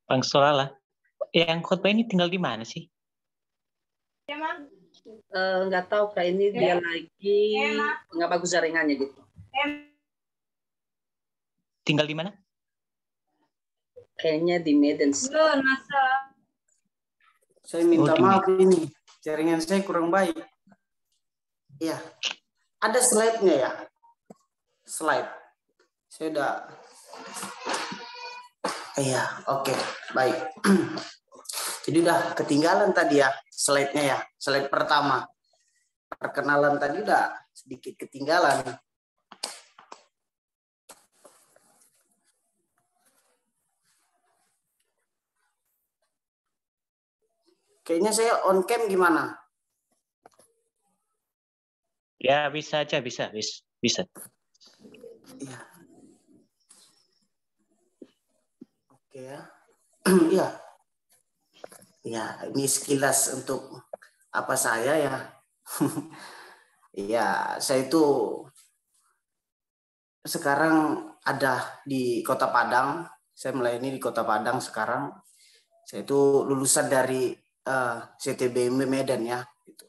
Bang Solala. Yang khotbah ini tinggal di mana sih? Nggak tahu kak, ini dia lagi nggak bagus jaringannya gitu. Tinggal di mana? Kayaknya di Medan sih. Saya minta Oh, di maaf Medan. ini jaringan saya kurang baik. Iya, ada slide-nya ya. Slide. Saya udah. Iya, oke, baik. Jadi udah ketinggalan tadi ya slide-nya ya. Slide pertama. Perkenalan tadi udah sedikit ketinggalan. Kayaknya saya on cam gimana? Ya, bisa aja, bisa. Iya. Oke ya. Iya. Ya, ini sekilas untuk apa saya ya. Iya, saya itu sekarang ada di Kota Padang. Saya melayani di Kota Padang sekarang. Saya itu lulusan dari CTBM Medan ya. Gitu.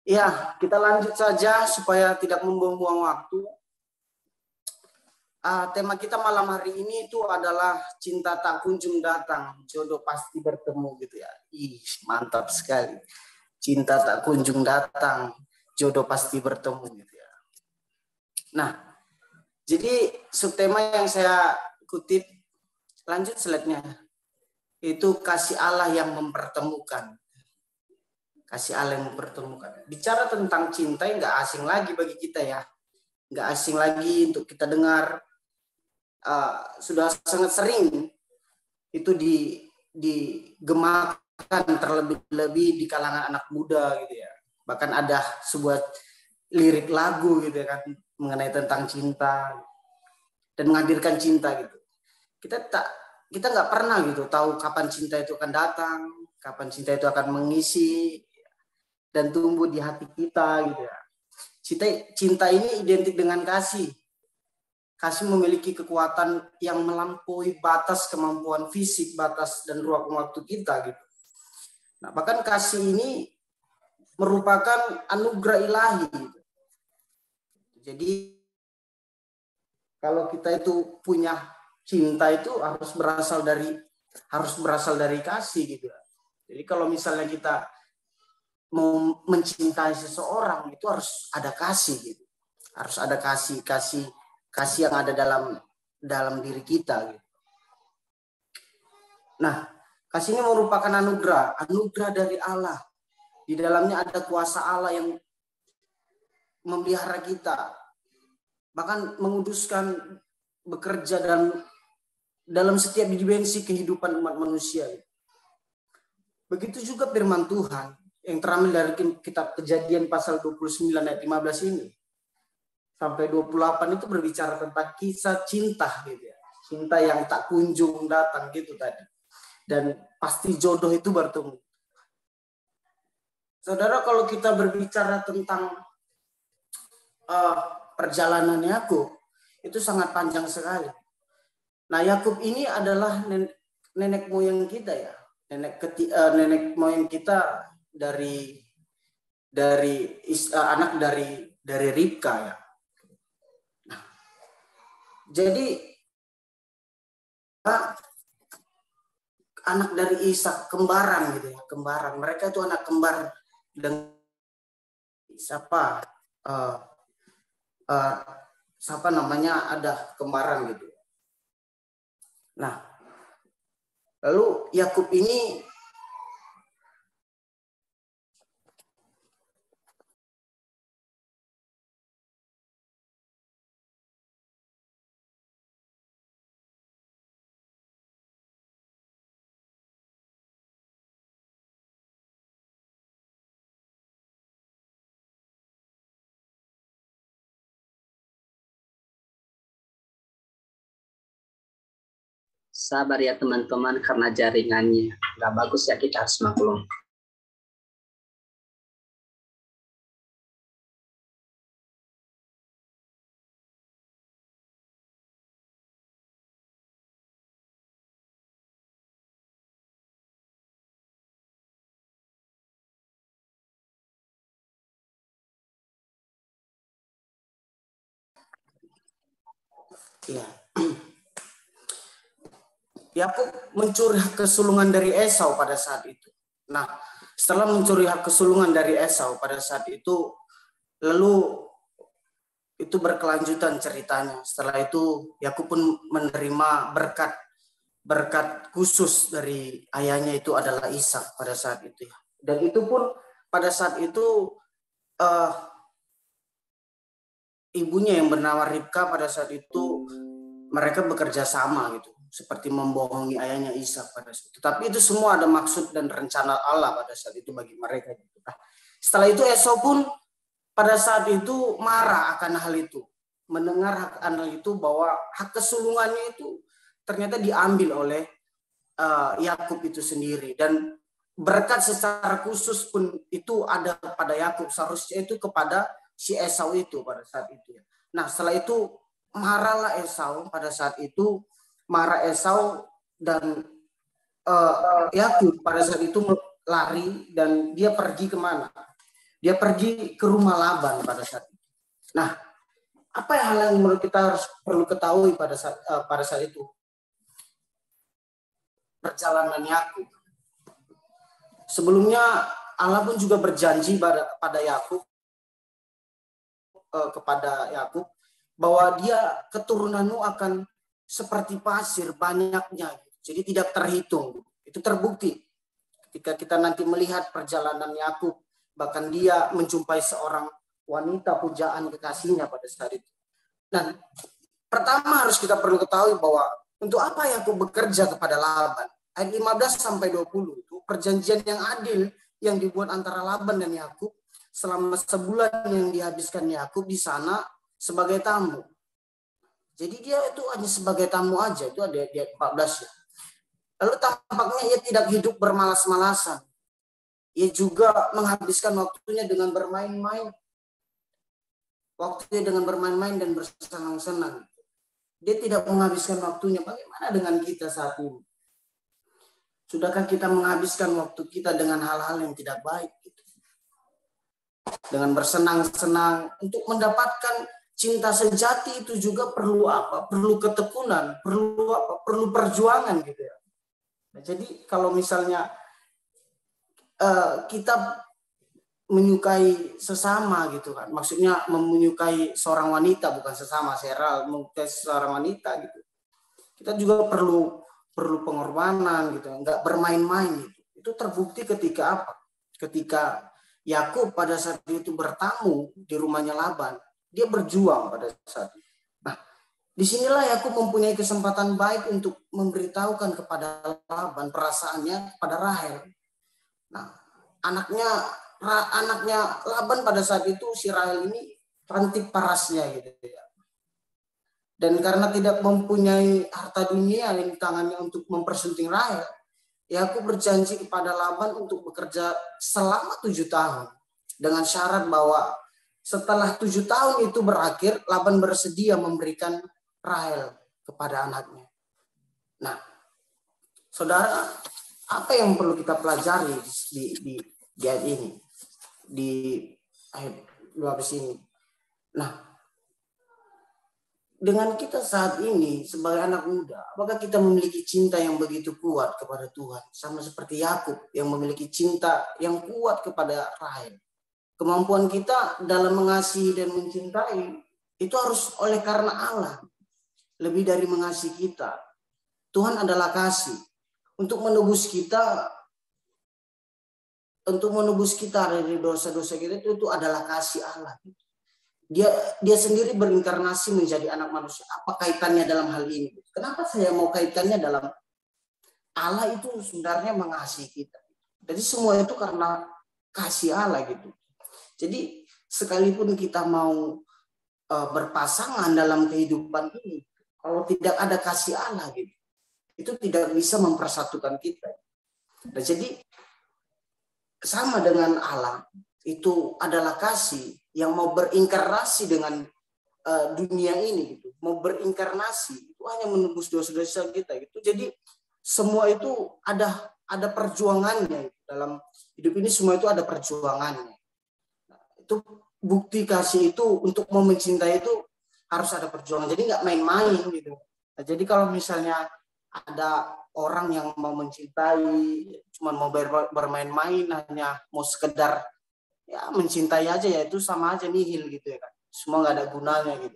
Ya, kita lanjut saja supaya tidak membuang-buang waktu. Tema kita malam hari ini itu adalah cinta tak kunjung datang, jodoh pasti bertemu gitu ya. Ih, mantap sekali. Cinta tak kunjung datang, jodoh pasti bertemu gitu ya. Nah, jadi subtema yang saya kutip, lanjut slide-nya, itu kasih Allah yang mempertemukan. Kasih Allah yang mempertemukan. Bicara tentang cinta nggak asing lagi bagi kita ya. Nggak asing lagi untuk kita dengar. Sudah sangat sering itu digemakan terlebih-lebih di kalangan anak muda gitu ya. Bahkan ada sebuah lirik lagu gitu ya kan mengenai tentang cinta dan menghadirkan cinta gitu. Kita nggak pernah gitu tahu kapan cinta itu akan datang, kapan cinta itu akan mengisi dan tumbuh di hati kita gitu ya. Cinta ini identik dengan kasih. Kasih memiliki kekuatan yang melampaui batas kemampuan fisik, batas dan ruang waktu kita gitu. Nah, bahkan kasih ini merupakan anugerah ilahi. Gitu. Jadi kalau kita itu punya cinta itu harus berasal dari kasih gitu. Jadi kalau misalnya kita mau mencintai seseorang itu harus ada kasih gitu. Harus ada kasih yang ada dalam diri kita gitu. Nah, kasih ini merupakan anugerah dari Allah. Di dalamnya ada kuasa Allah yang memelihara kita, bahkan menguduskan bekerja dalam setiap dimensi kehidupan umat manusia. Begitu juga firman Tuhan yang terambil dari kitab Kejadian pasal 29 ayat 15 ini sampai 28 itu berbicara tentang kisah cinta gitu ya. Cinta yang tak kunjung datang gitu tadi. Dan pasti jodoh itu bertemu. Saudara, kalau kita berbicara tentang perjalanan Yakub, itu sangat panjang sekali. Nah, Yakub ini adalah nenek moyang kita ya, nenek moyang kita dari anak dari Ribka ya. Nah, jadi anak dari Ishak, kembaran gitu ya, kembaran. Mereka itu anak kembar dengan siapa siapa namanya ada kembaran gitu. Nah, lalu Yakub ini sabar ya teman-teman karena jaringannya nggak bagus ya, kita harus maklum. Ya. Yakub mencuri hak kesulungan dari Esau pada saat itu. Nah, setelah mencuri hak kesulungan dari Esau pada saat itu, lalu itu berkelanjutan ceritanya. Setelah itu Yakub pun menerima berkat khusus dari ayahnya, itu adalah Ishak pada saat itu. Dan itu pun pada saat itu ibunya yang bernama Ribka pada saat itu mereka bekerja sama gitu, seperti membohongi ayahnya Ishak pada saat itu. Tapi itu semua ada maksud dan rencana Allah pada saat itu bagi mereka. Nah, setelah itu Esau pun pada saat itu marah akan hal itu, mendengar akan hal itu bahwa hak kesulungannya itu ternyata diambil oleh Yakub itu sendiri, dan berkat secara khusus pun itu ada pada Yakub, seharusnya itu kepada si Esau itu pada saat itu. Nah, setelah itu marahlah Esau pada saat itu, marah Esau dan Yakub pada saat itu lari dan dia pergi kemana? Dia pergi ke rumah Laban pada saat itu. Nah, apa hal yang menurut kita harus perlu ketahui pada saat itu? Perjalanan Yakub. Sebelumnya Allah pun juga berjanji pada Yakub, kepada Yakub, bahwa dia keturunanmu akan seperti pasir banyaknya, jadi tidak terhitung. Itu terbukti ketika kita nanti melihat perjalanan Yakub, bahkan dia menjumpai seorang wanita pujaan kekasihnya pada saat itu. Dan pertama harus kita perlu ketahui bahwa untuk apa Yakub bekerja kepada Laban. Ayat 15 sampai 20 itu perjanjian yang adil yang dibuat antara Laban dan Yakub selama sebulan yang dihabiskan Yakub di sana sebagai tamu. Jadi dia itu hanya sebagai tamu aja, itu ada di ayat 14 ya. Lalu tampaknya ia tidak hidup bermalas-malasan. Ia juga menghabiskan waktunya dengan bermain-main. Waktunya dengan bermain-main dan bersenang-senang. Dia tidak menghabiskan waktunya. Bagaimana dengan kita saat ini? Sudahkah kita menghabiskan waktu kita dengan hal-hal yang tidak baik? Dengan bersenang-senang untuk mendapatkan cinta sejati itu juga perlu apa? Perlu ketekunan, perlu apa? Perlu perjuangan gitu ya. Nah, jadi kalau misalnya kita menyukai sesama gitu kan, maksudnya menyukai seorang wanita, bukan sesama, saya menyukai seorang wanita gitu. Kita juga perlu pengorbanan gitu, nggak bermain-main gitu. Itu terbukti ketika apa? Ketika Yakub pada saat itu bertamu di rumahnya Laban, dia berjuang pada saat itu. Nah, disinilah Yakub mempunyai kesempatan baik untuk memberitahukan kepada Laban perasaannya kepada Rahel. Nah, anaknya Laban pada saat itu, si Rahel ini rantik parasnya gitu ya. Dan karena tidak mempunyai harta dunia di tangannya untuk mempersunting Rahel, Yakub berjanji kepada Laban untuk bekerja selama 7 tahun. Dengan syarat bahwa setelah 7 tahun itu berakhir, Laban bersedia memberikan Rahel kepada anaknya. Nah, saudara, apa yang perlu kita pelajari di ayat ini? Di ayat 12 ini. Nah, dengan kita saat ini sebagai anak muda, apakah kita memiliki cinta yang begitu kuat kepada Tuhan? Sama seperti Yakub yang memiliki cinta yang kuat kepada Rahel. Kemampuan kita dalam mengasihi dan mencintai itu harus oleh karena Allah. Lebih dari mengasihi kita. Tuhan adalah kasih. Untuk menebus kita dari dosa-dosa kita itu adalah kasih Allah. Dia sendiri berinkarnasi menjadi anak manusia. Apa kaitannya dalam hal ini? Kenapa saya mau kaitannya dalam Allah itu sebenarnya mengasihi kita. Jadi semua itu karena kasih Allah gitu. Jadi sekalipun kita mau berpasangan dalam kehidupan ini, kalau tidak ada kasih Allah gitu, itu tidak bisa mempersatukan kita. Nah, jadi sama dengan Allah itu adalah kasih yang mau berinkarnasi dengan dunia ini gitu, mau berinkarnasi itu hanya menebus dosa-dosa kita gitu. Jadi semua itu ada perjuangannya dalam hidup ini, semua itu ada perjuangannya. Nah, itu bukti kasih itu untuk mau mencintai itu harus ada perjuangan. Jadi nggak main-main gitu. Nah, jadi kalau misalnya ada orang yang mau mencintai, cuma mau bermain-main, hanya mau sekedar ya mencintai aja, ya itu sama aja nihil gitu ya kan. Semua nggak ada gunanya gitu.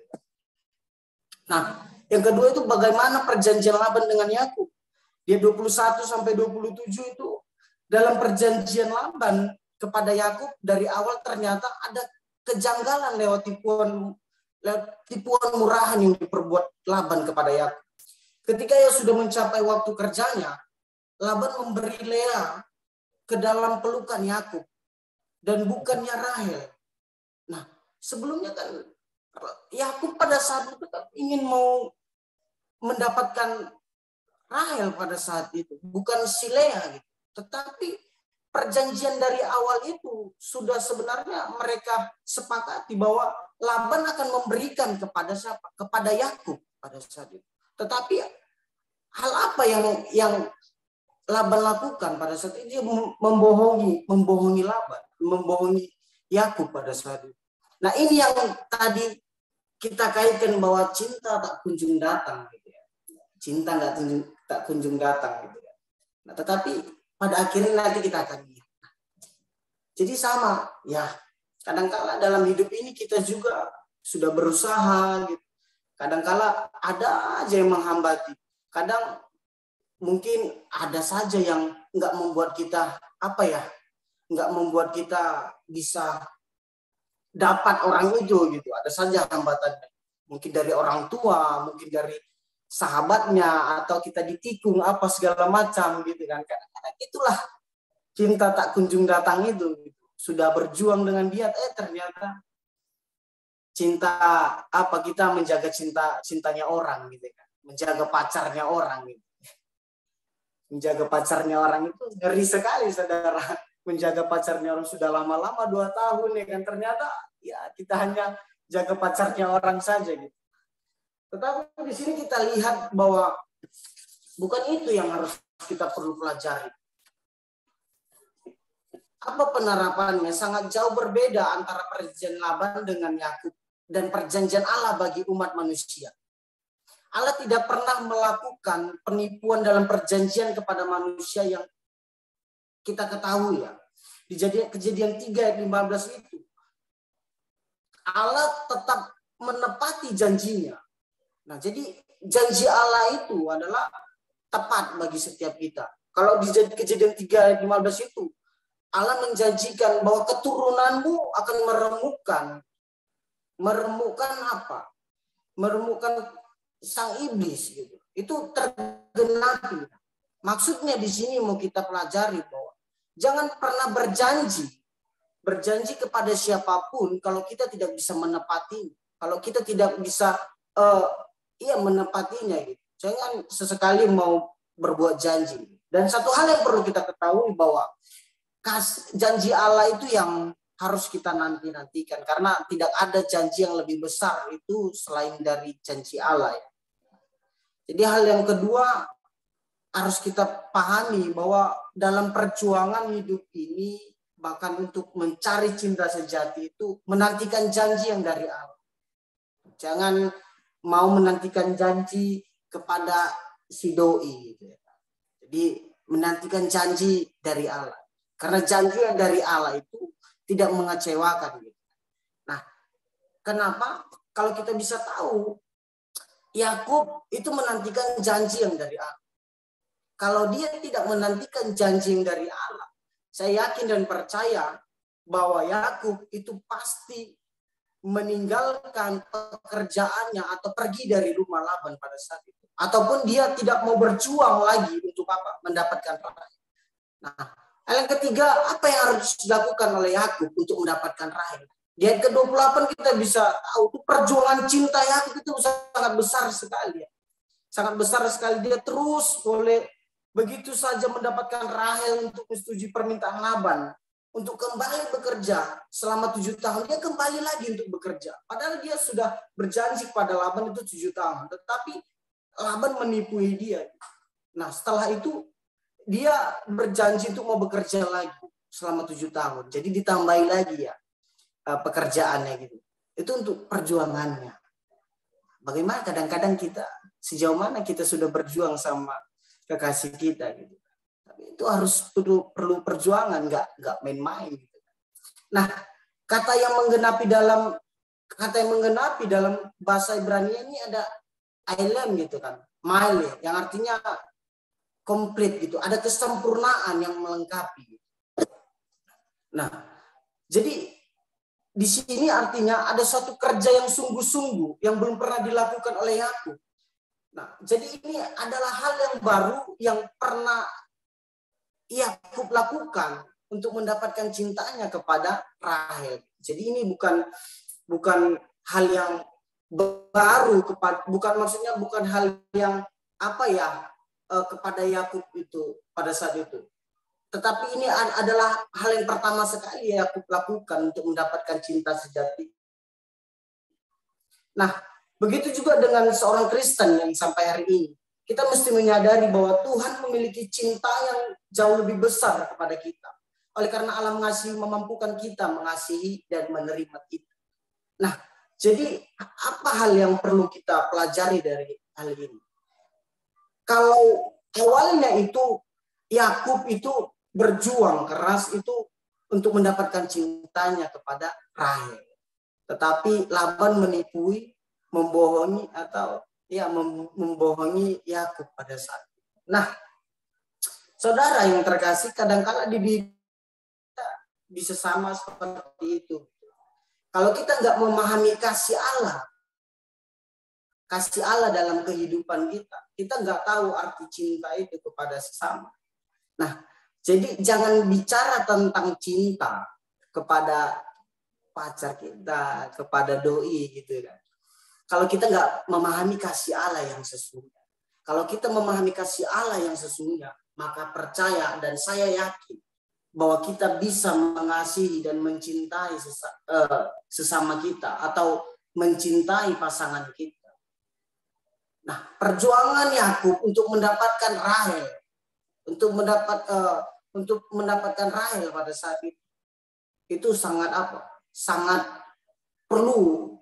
Nah, yang kedua itu bagaimana perjanjian Laban dengan Yakub. Dia 21 sampai 27 itu dalam perjanjian Laban kepada Yakub dari awal ternyata ada kejanggalan lewat tipuan murahan yang diperbuat Laban kepada Yakub. Ketika ia sudah mencapai waktu kerjanya, Laban memberi Lea ke dalam pelukan Yakub dan bukannya Rahel. Nah, sebelumnya kan Yakub pada saat itu kan ingin mau mendapatkan Rahel pada saat itu, bukan si Lea gitu. Tetapi perjanjian dari awal itu sudah sebenarnya mereka sepakati bahwa Laban akan memberikan kepada siapa? Kepada Yakub pada saat itu. Tetapi hal apa yang Laban lakukan pada saat itu? Dia membohongi Laban, membohongi Yakub pada saat itu. Nah, ini yang tadi kita kaitkan bahwa cinta tak kunjung datang gitu ya. Cinta tak kunjung datang gitu ya. Nah, tetapi pada akhirnya nanti kita akan lihat. Jadi sama ya, kadangkala dalam hidup ini kita juga sudah berusaha gitu. Kadangkala ada aja yang menghambati. Kadang mungkin ada saja yang nggak membuat kita nggak membuat kita bisa dapat orang itu gitu. Ada saja hambatannya. Mungkin dari orang tua, mungkin dari sahabatnya, atau kita ditikung apa segala macam gitu kan. Kadang-kadang itulah cinta tak kunjung datang itu. Gitu. Sudah berjuang dengan dia, ternyata kita menjaga cintanya orang gitu kan. Menjaga pacarnya orang gitu. Menjaga pacarnya orang itu ngeri sekali, saudara. Menjaga pacarnya orang sudah lama-lama 2 tahun ya kan, ternyata ya kita hanya jaga pacarnya orang saja gitu. Tetapi di sini kita lihat bahwa bukan itu yang harus kita perlu pelajari. Apa penerapannya? Sangat jauh berbeda antara perjanjian Laban dengan Yakub dan perjanjian Allah bagi umat manusia. Allah tidak pernah melakukan penipuan dalam perjanjian kepada manusia yang kita ketahui ya. Di Kejadian 3 ayat 15 itu. Allah tetap menepati janjinya. Nah, jadi janji Allah itu adalah tepat bagi setiap kita. Kalau di Kejadian 3 ayat 15 itu, Allah menjanjikan bahwa keturunanmu akan meremukkan apa? Meremukkan sang iblis gitu. Itu tergenapi. Maksudnya di sini mau kita pelajari bahwa jangan pernah berjanji kepada siapapun kalau kita tidak bisa menepati, kalau kita tidak bisa menepatinya gitu. Jangan sesekali mau berbuat janji. Dan satu hal yang perlu kita ketahui bahwa janji Allah itu yang harus kita nantikan, karena tidak ada janji yang lebih besar itu selain dari janji Allah ya. Jadi hal yang kedua harus kita pahami bahwa dalam perjuangan hidup ini, bahkan untuk mencari cinta sejati itu menantikan janji yang dari Allah. Jangan mau menantikan janji kepada si doi gitu ya. Jadi menantikan janji dari Allah. Karena janji yang dari Allah itu tidak mengecewakan gitu. Nah, kenapa? Kalau kita bisa tahu, Yakub itu menantikan janji yang dari Allah. Kalau dia tidak menantikan janji yang dari Allah, saya yakin dan percaya bahwa Yakub itu pasti meninggalkan pekerjaannya atau pergi dari rumah Laban pada saat itu. Ataupun dia tidak mau berjuang lagi untuk apa? Mendapatkan Rahel. Nah, hal yang ketiga, apa yang harus dilakukan oleh Yakub untuk mendapatkan Rahel? Di ayat ke-28 kita bisa tahu perjuangan cinta Yakub itu sangat besar sekali. Ya. Sangat besar sekali. Dia terus begitu saja mendapatkan Rahel untuk menyetujui permintaan Laban untuk kembali bekerja selama 7 tahun. Dia kembali lagi untuk bekerja. Padahal dia sudah berjanji pada Laban itu 7 tahun. Tetapi Laban menipu dia. Nah, setelah itu dia berjanji untuk mau bekerja lagi selama 7 tahun. Jadi ditambahi lagi ya pekerjaannya gitu. Itu untuk perjuangannya. bagaimana kadang-kadang kita, sejauh mana kita sudah berjuang sama kekasih kita gitu. Tapi itu harus perlu perjuangan, nggak main-main gitu. Nah, kata yang menggenapi dalam bahasa Ibrani ini ada ilem gitu kan, mile yang artinya komplit gitu, ada kesempurnaan yang melengkapi. Nah, jadi di sini artinya ada suatu kerja yang sungguh-sungguh yang belum pernah dilakukan oleh Yakub. Nah, jadi ini adalah hal yang baru yang pernah Yakub lakukan untuk mendapatkan cintanya kepada Rahel. Jadi ini bukan hal yang baru bukan hal yang kepada Yakub itu pada saat itu. Tetapi ini adalah hal yang pertama sekali Yakub lakukan untuk mendapatkan cinta sejati. Nah, begitu juga dengan seorang Kristen yang sampai hari ini. Kita mesti menyadari bahwa Tuhan memiliki cinta yang jauh lebih besar kepada kita. Oleh karena Allah memampukan kita mengasihi dan menerima kita. Nah, jadi apa hal yang perlu kita pelajari dari hal ini? Kalau awalnya itu Yakub itu berjuang keras itu untuk mendapatkan cintanya kepada Rahel. Tetapi Laban menipui, membohongi membohongi Yakub pada saat itu. Nah, saudara yang terkasih, kadang-kala di diri kita bisa sama seperti itu. Kalau kita nggak memahami kasih Allah dalam kehidupan kita nggak tahu arti cinta itu kepada sesama. Nah, jadi jangan bicara tentang cinta kepada pacar kita, kepada doi gitu kan. Kalau kita nggak memahami kasih Allah yang sesungguhnya. Kalau kita memahami kasih Allah yang sesungguhnya, maka percaya dan saya yakin bahwa kita bisa mengasihi dan mencintai sesama kita atau mencintai pasangan kita. Nah, perjuangan Yakub untuk mendapatkan Rahel, untuk mendapatkan Rahel pada saat itu sangat sangat perlu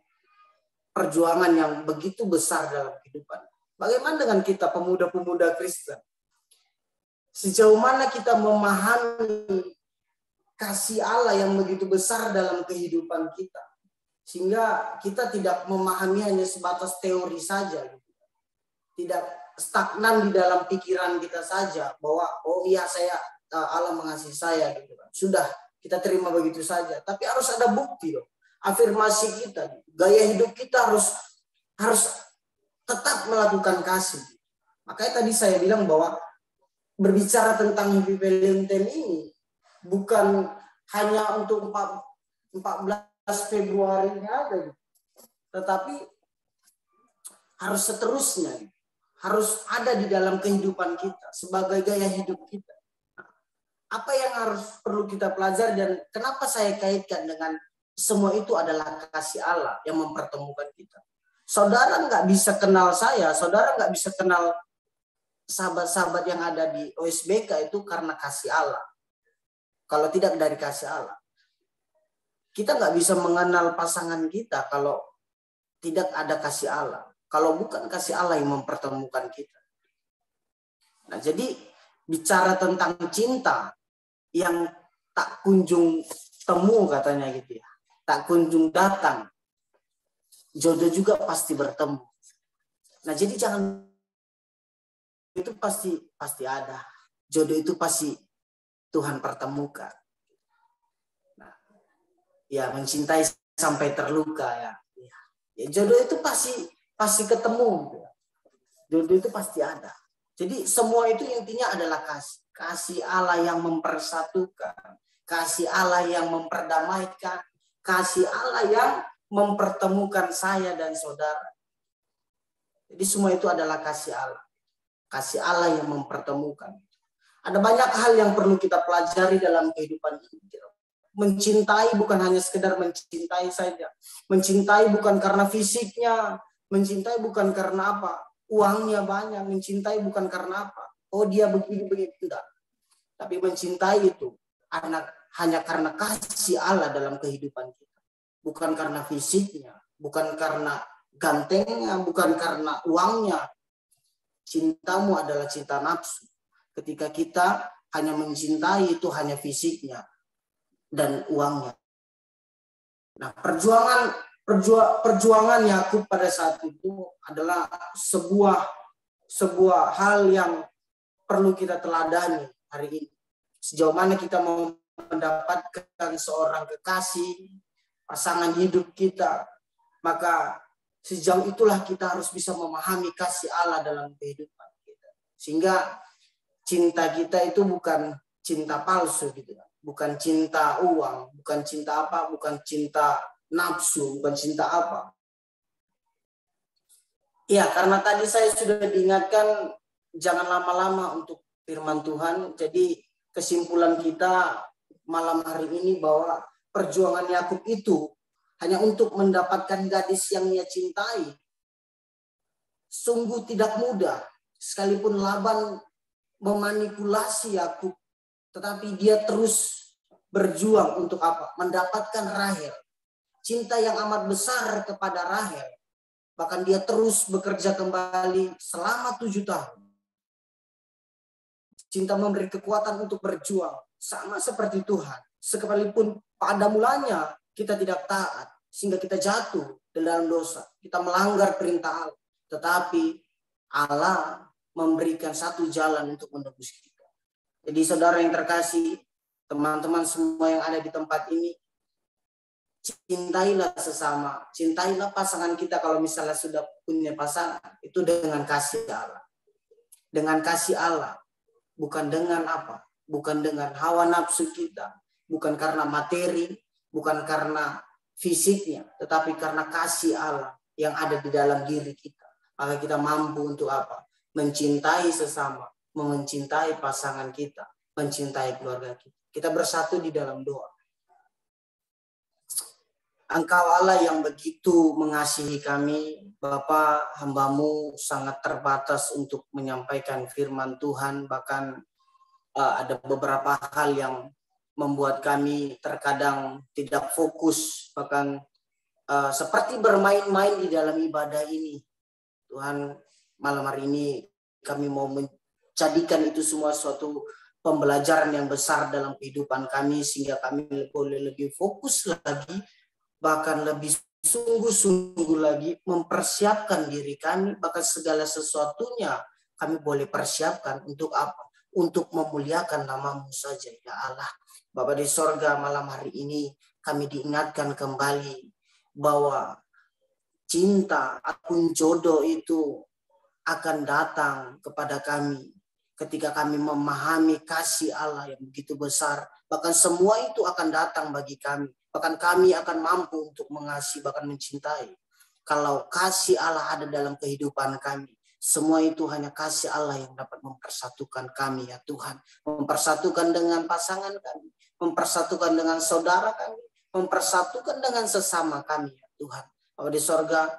perjuangan yang begitu besar dalam kehidupan. Bagaimana dengan kita pemuda-pemuda Kristen? Sejauh mana kita memahami kasih Allah yang begitu besar dalam kehidupan kita, sehingga kita tidak memahami hanya sebatas teori saja, tidak stagnan di dalam pikiran kita saja bahwa Allah mengasihi saya gitu kan. Sudah kita terima begitu saja, tapi harus ada bukti loh. Afirmasi kita, gaya hidup kita harus tetap melakukan kasih. Makanya tadi saya bilang bahwa berbicara tentang Happy Valentine ini bukan hanya untuk 14 Februari aja, tetapi harus seterusnya, harus ada di dalam kehidupan kita sebagai gaya hidup kita. Apa yang perlu kita pelajari dan kenapa saya kaitkan dengan semua itu adalah kasih Allah yang mempertemukan kita. Saudara nggak bisa kenal saya, saudara nggak bisa kenal sahabat-sahabat yang ada di OSBK itu karena kasih Allah. Kalau tidak dari kasih Allah. Kita nggak bisa mengenal pasangan kita kalau tidak ada kasih Allah. Kalau bukan kasih Allah yang mempertemukan kita. Nah, jadi bicara tentang cinta yang tak kunjung temu katanya gitu ya. Tak kunjung datang. Jodoh juga pasti bertemu. Nah, jadi jangan itu pasti ada. Jodoh itu pasti Tuhan pertemukan. Nah, ya mencintai sampai terluka ya. Ya jodoh itu pasti ketemu. Jodoh itu pasti ada. Jadi semua itu intinya adalah kasih Allah yang mempersatukan, kasih Allah yang memperdamaikan, kasih Allah yang mempertemukan saya dan saudara. Jadi semua itu adalah kasih Allah. Kasih Allah yang mempertemukan. Ada banyak hal yang perlu kita pelajari dalam kehidupan ini. Mencintai bukan hanya sekedar mencintai saja. Mencintai bukan karena fisiknya. Mencintai bukan karena apa. Uangnya banyak. Mencintai bukan karena apa. Oh dia begini. Tidak. Tapi mencintai itu hanya karena kasih Allah dalam kehidupan kita. Bukan karena fisiknya. Bukan karena gantengnya, bukan karena uangnya. Cintamu adalah cinta nafsu. Ketika kita hanya mencintai itu hanya fisiknya dan uangnya. Nah, perjuangan Yakub pada saat itu adalah sebuah hal yang perlu kita teladani hari ini. Sejauh mana kita mau mendapatkan seorang kekasih, pasangan hidup kita, maka sejauh itulah kita harus bisa memahami kasih Allah dalam kehidupan kita. Sehingga cinta kita itu bukan cinta palsu gitu. Bukan cinta uang, bukan cinta apa, bukan cinta nafsu, bukan cinta apa. Ya, karena tadi saya sudah diingatkan jangan lama-lama untuk firman Tuhan. Jadi kesimpulan kita malam hari ini bahwa perjuangan Yakub itu hanya untuk mendapatkan gadis yang ia cintai. Sungguh tidak mudah. Sekalipun Laban memanipulasi Yakub, tetapi dia terus berjuang untuk apa? Mendapatkan Rahel. Cinta yang amat besar kepada Rahel. Bahkan dia terus bekerja kembali selama 7 tahun. Cinta memberi kekuatan untuk berjuang. Sama seperti Tuhan. Sekalipun pada mulanya kita tidak taat. Sehingga kita jatuh dalam dosa. Kita melanggar perintah Allah. Tetapi Allah memberikan satu jalan untuk menebus kita. Jadi saudara yang terkasih, teman-teman semua yang ada di tempat ini, cintailah sesama, cintailah pasangan kita kalau misalnya sudah punya pasangan, itu dengan kasih Allah. Dengan kasih Allah, bukan dengan apa? Bukan dengan hawa nafsu kita, bukan karena materi, bukan karena fisiknya, tetapi karena kasih Allah yang ada di dalam diri kita. Maka kita mampu untuk apa? Mencintai sesama, mencintai pasangan kita, mencintai keluarga kita. Kita bersatu di dalam doa. Engkau Allah yang begitu mengasihi kami, Bapa, hamba-Mu sangat terbatas untuk menyampaikan firman Tuhan. Bahkan ada beberapa hal yang membuat kami terkadang tidak fokus, bahkan seperti bermain-main di dalam ibadah ini. Tuhan, malam hari ini kami mau menjadikan itu semua suatu pembelajaran yang besar dalam kehidupan kami, sehingga kami boleh lebih fokus lagi, bahkan lebih sungguh-sungguh lagi mempersiapkan diri kami, bahkan segala sesuatunya kami boleh persiapkan untuk apa? Untuk memuliakan nama-Mu saja, ya Allah. Bapa di sorga, malam hari ini kami diingatkan kembali bahwa cinta ataupun jodoh itu akan datang kepada kami ketika kami memahami kasih Allah yang begitu besar. Bahkan semua itu akan datang bagi kami. Bahkan kami akan mampu untuk mengasihi, bahkan mencintai. Kalau kasih Allah ada dalam kehidupan kami, semua itu hanya kasih Allah yang dapat mempersatukan kami, ya Tuhan. Mempersatukan dengan pasangan kami, mempersatukan dengan saudara kami, mempersatukan dengan sesama kami, ya Tuhan. Bahwa di sorga,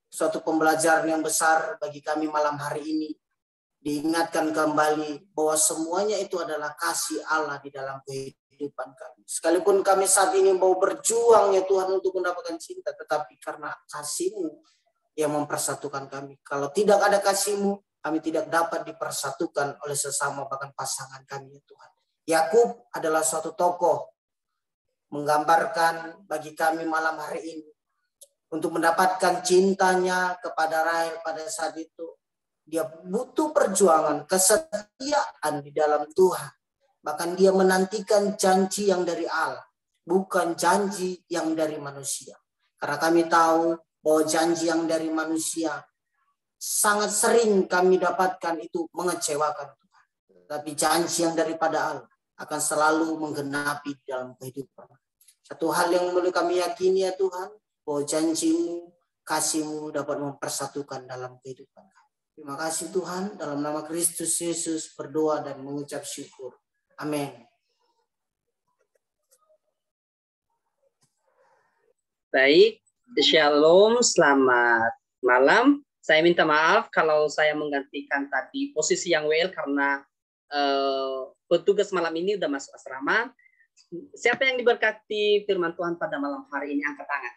suatu pembelajaran yang besar bagi kami malam hari ini. Diingatkan kembali bahwa semuanya itu adalah kasih Allah di dalam kehidupan kami. Sekalipun kami saat ini mau berjuang, ya Tuhan, untuk mendapatkan cinta, tetapi karena kasih-Mu yang mempersatukan kami. Kalau tidak ada kasih-Mu, kami tidak dapat dipersatukan oleh sesama, bahkan pasangan kami, ya Tuhan. Yakub adalah suatu tokoh menggambarkan bagi kami malam hari ini. Untuk mendapatkan cintanya kepada Rahel pada saat itu, dia butuh perjuangan, kesetiaan di dalam Tuhan. Bahkan dia menantikan janji yang dari Allah, bukan janji yang dari manusia. Karena kami tahu bahwa janji yang dari manusia sangat sering kami dapatkan itu mengecewakan Tuhan. Tapi janji yang daripada Allah akan selalu menggenapi dalam kehidupan. Satu hal yang perlu kami yakini, ya Tuhan, bahwa janji-Mu, kasih-Mu dapat mempersatukan dalam kehidupan kami. Terima kasih Tuhan, dalam nama Kristus Yesus berdoa dan mengucap syukur. Amin. Baik, Shalom, selamat malam. Saya minta maaf kalau saya menggantikan tadi posisi yang WL karena petugas malam ini udah masuk asrama. Siapa yang diberkati firman Tuhan pada malam hari ini? Angkat tangan.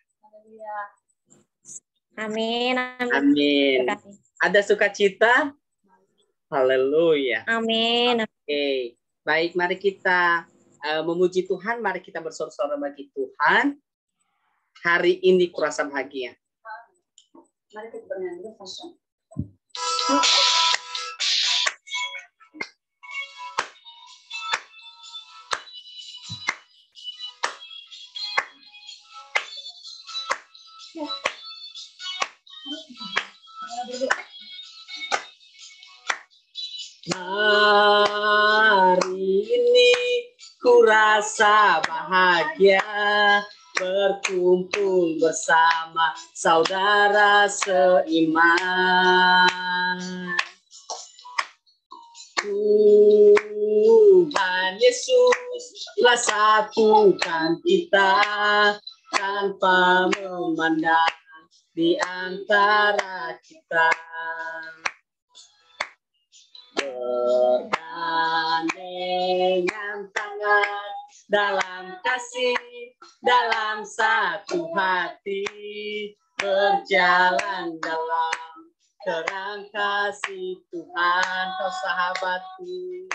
Amin. Amin. Terima kasih. Ada sukacita? Haleluya. Amin. Oke, baik, mari kita memuji Tuhan, mari kita bersorak-sorai bagi Tuhan. Hari ini kurasa bahagia. Mari kita bernyanyi. Hari ini ku rasa bahagia berkumpul bersama saudara seiman. Tuhan Yesus telah satukan kita tanpa memandang di antara kita. Bergandengan tangan dalam kasih, dalam satu hati, berjalan dalam terang kasih Tuhan. Kau sahabatku,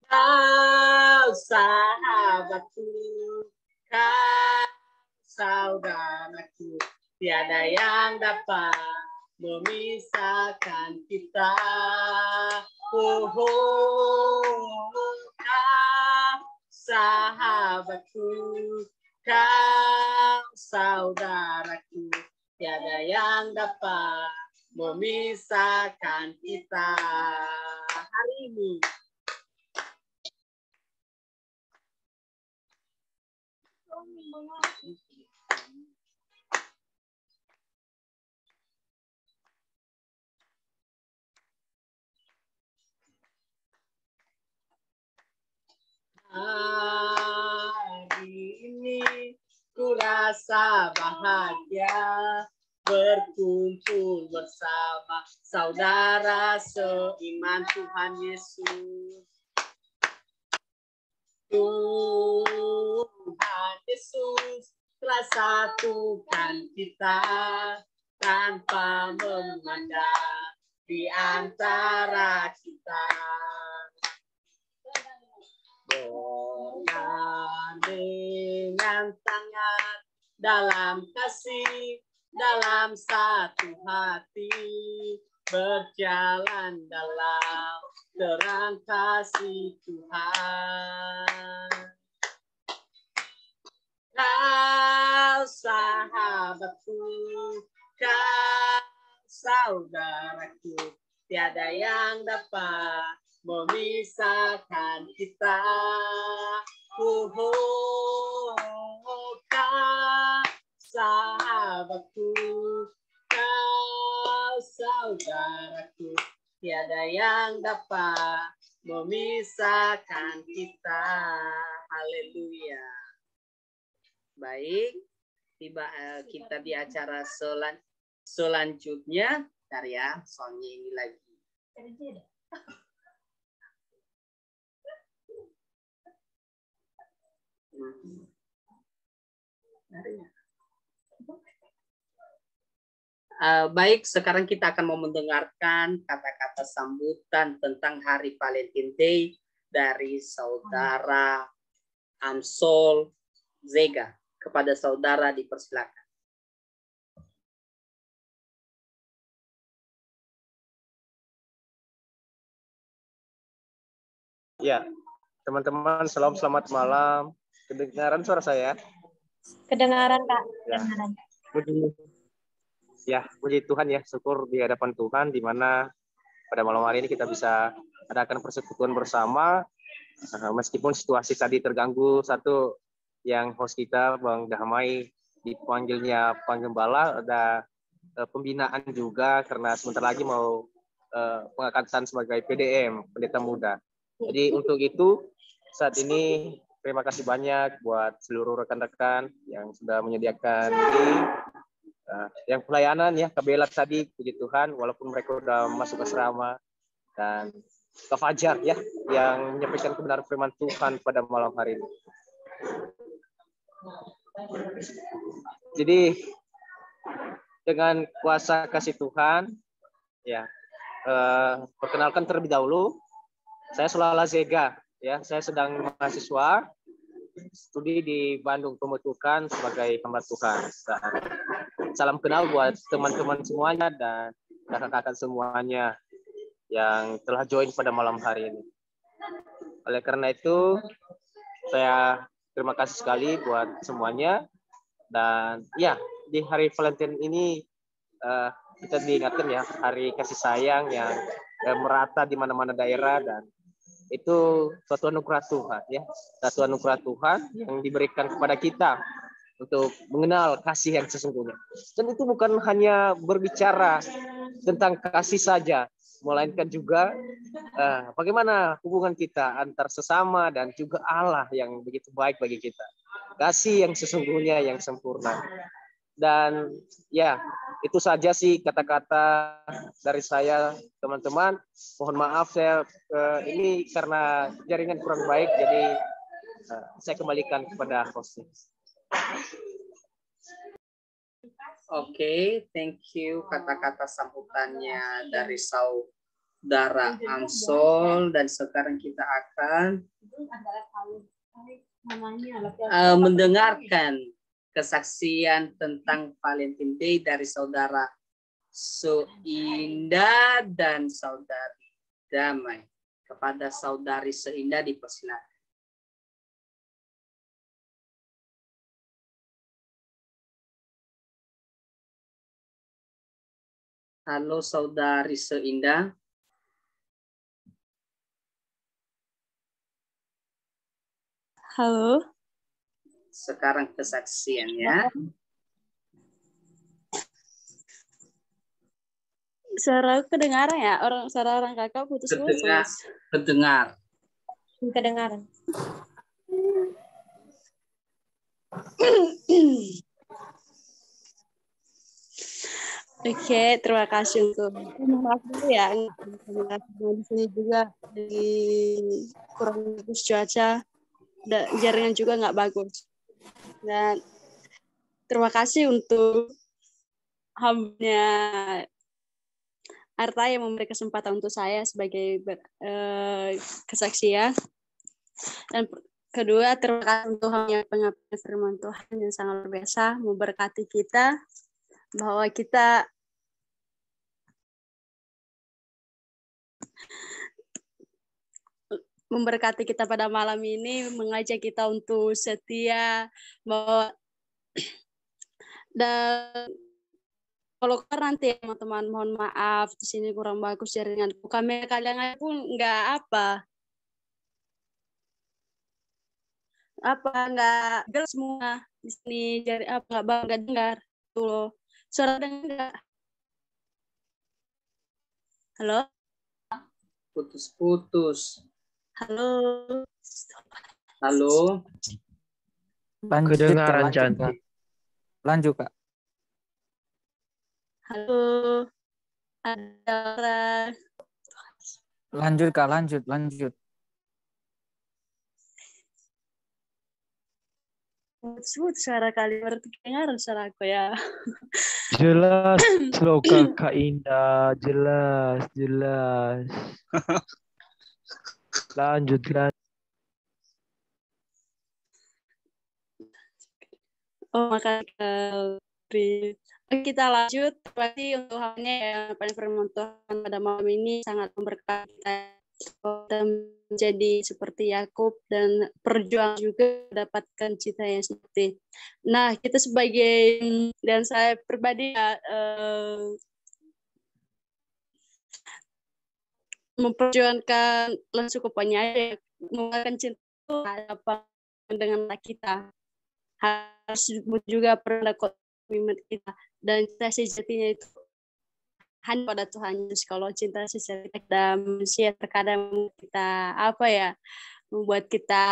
kau sahabatku, kau saudaraku, tiada yang dapat memisahkan kita. Oh, kau sahabatku, kau saudaraku, tiada yang dapat memisahkan kita. Hari ini ku rasa bahagia berkumpul bersama saudara seiman Tuhan Yesus. Tuhan Yesus telah satukan kita tanpa memandang di antara kita. Bergandengan tangan dalam kasih, dalam satu hati, berjalan dalam terang kasih Tuhan. Kau sahabatku, kau saudaraku, tiada yang dapat memisahkan kita. Kau sahabatku, kau saudaraku, tiada yang dapat memisahkan kita. Haleluya. Baik, tiba kita di acara selanjutnya. Bentar ya, soalnya ini lagi. Baik, sekarang kita akan mau mendengarkan kata-kata sambutan tentang Hari Valentine Day dari Saudara Amsol Zega. Kepada saudara dipersilakan. Ya, teman-teman, selamat malam. Kedengaran suara saya? Kedengaran, Kak. Ya. Kedengaran. Puji Tuhan ya, syukur di hadapan Tuhan, di mana pada malam hari ini kita bisa adakan persekutuan bersama, meskipun situasi tadi terganggu. Satu yang host kita, Bang Damai, dipanggilnya penggembala, ada pembinaan juga, karena sebentar lagi mau pengangkatan sebagai PDM, pendeta muda. Jadi untuk itu, saat ini terima kasih banyak buat seluruh rekan-rekan yang sudah menyediakan ini. Yang pelayanan ya, Kabela tadi, puji Tuhan, walaupun mereka sudah masuk asrama, dan Kak Fajar ya, yang menyampaikan kebenaran firman Tuhan pada malam hari ini. Jadi dengan kuasa kasih Tuhan, ya, perkenalkan terlebih dahulu, saya Sulala Zega, ya, saya sedang mahasiswa studi di Bandung Pemutukan sebagai hamba Tuhan. Dan salam kenal buat teman-teman semuanya dan kakak-kakak semuanya yang telah join pada malam hari ini. Oleh karena itu, saya terima kasih sekali buat semuanya. Dan ya, di hari Valentine ini kita diingatkan ya, hari kasih sayang yang merata di mana-mana daerah, dan itu suatu anugerah Tuhan ya, suatu anugerah Tuhan yang diberikan kepada kita untuk mengenal kasih yang sesungguhnya. Dan itu bukan hanya berbicara tentang kasih saja, melainkan juga bagaimana hubungan kita antar sesama dan juga Allah yang begitu baik bagi kita. Kasih yang sesungguhnya, yang sempurna. Dan ya, itu saja sih kata-kata dari saya, teman-teman. Mohon maaf saya ini karena jaringan kurang baik, jadi saya kembalikan kepada hostnya. Oke, thank you kata-kata sambutannya dari Saudara Ansol, dan sekarang kita akan mendengarkan kesaksian tentang Valentine Day dari Saudara Seindah dan Saudari Damai. Kepada Saudari Seindah dipersilakan. Halo Saudari Seindah. Halo. Sekarang kesaksiannya. Suara kedengaran ya? Suara orang kakak putus-putus. Kedengar. Kedengaran. Oke, terima kasih untuk maaf dulu ya. Di sini juga di kurang bagus cuaca, jaringan juga nggak bagus. Dan terima kasih untuk hambanya Arta yang memberi kesempatan untuk saya sebagai kesaksian. Dan kedua, terima kasih untuk hambanya penyampaian firman Tuhan yang sangat luar biasa memberkati kita, bahwa kita memberkati kita pada malam ini, mengajak kita untuk setia, bahwa dan kalau nanti teman-teman mohon maaf di sini kurang bagus jaringan. Kami kalian pun nggak nggak jelas semua di sini, jari apa nggak dengar tuh loh. Suara dengar nggak? Halo? Putus-putus. Halo? Halo? Lanjut, Kedengaran Kak, cantik. Lanjut, Kak. Halo? Ada orang? Lanjut, Kak, lanjut. Suara kali baru dengar suara aku ya. Jelas loh Kakak Indah, jelas. Lanjut. Oh, makanya kita lanjut. Berarti untuk halnya yang paling firman Tuhan pada malam ini sangat memberkati kita menjadi seperti Yakub dan berjuang juga mendapatkan cita yang seperti. Nah, kita sebagai dan saya pribadi memperjuangkan secukupnya, menggunakan cinta itu apa dengan kita. Harus juga pernah komitmen kita, dan cinta sejatinya itu hanya pada Tuhan Yesus. Kalau cinta sejati kita manusia terkadang kita membuat kita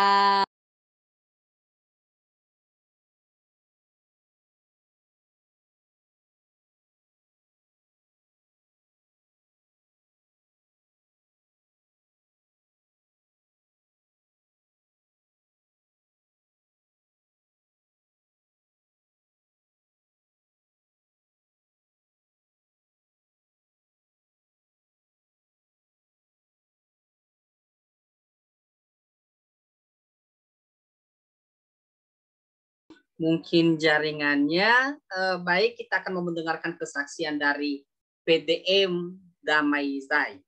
mungkin jaringannya. Baik, kita akan mendengarkan kesaksian dari PDM Damai Zai.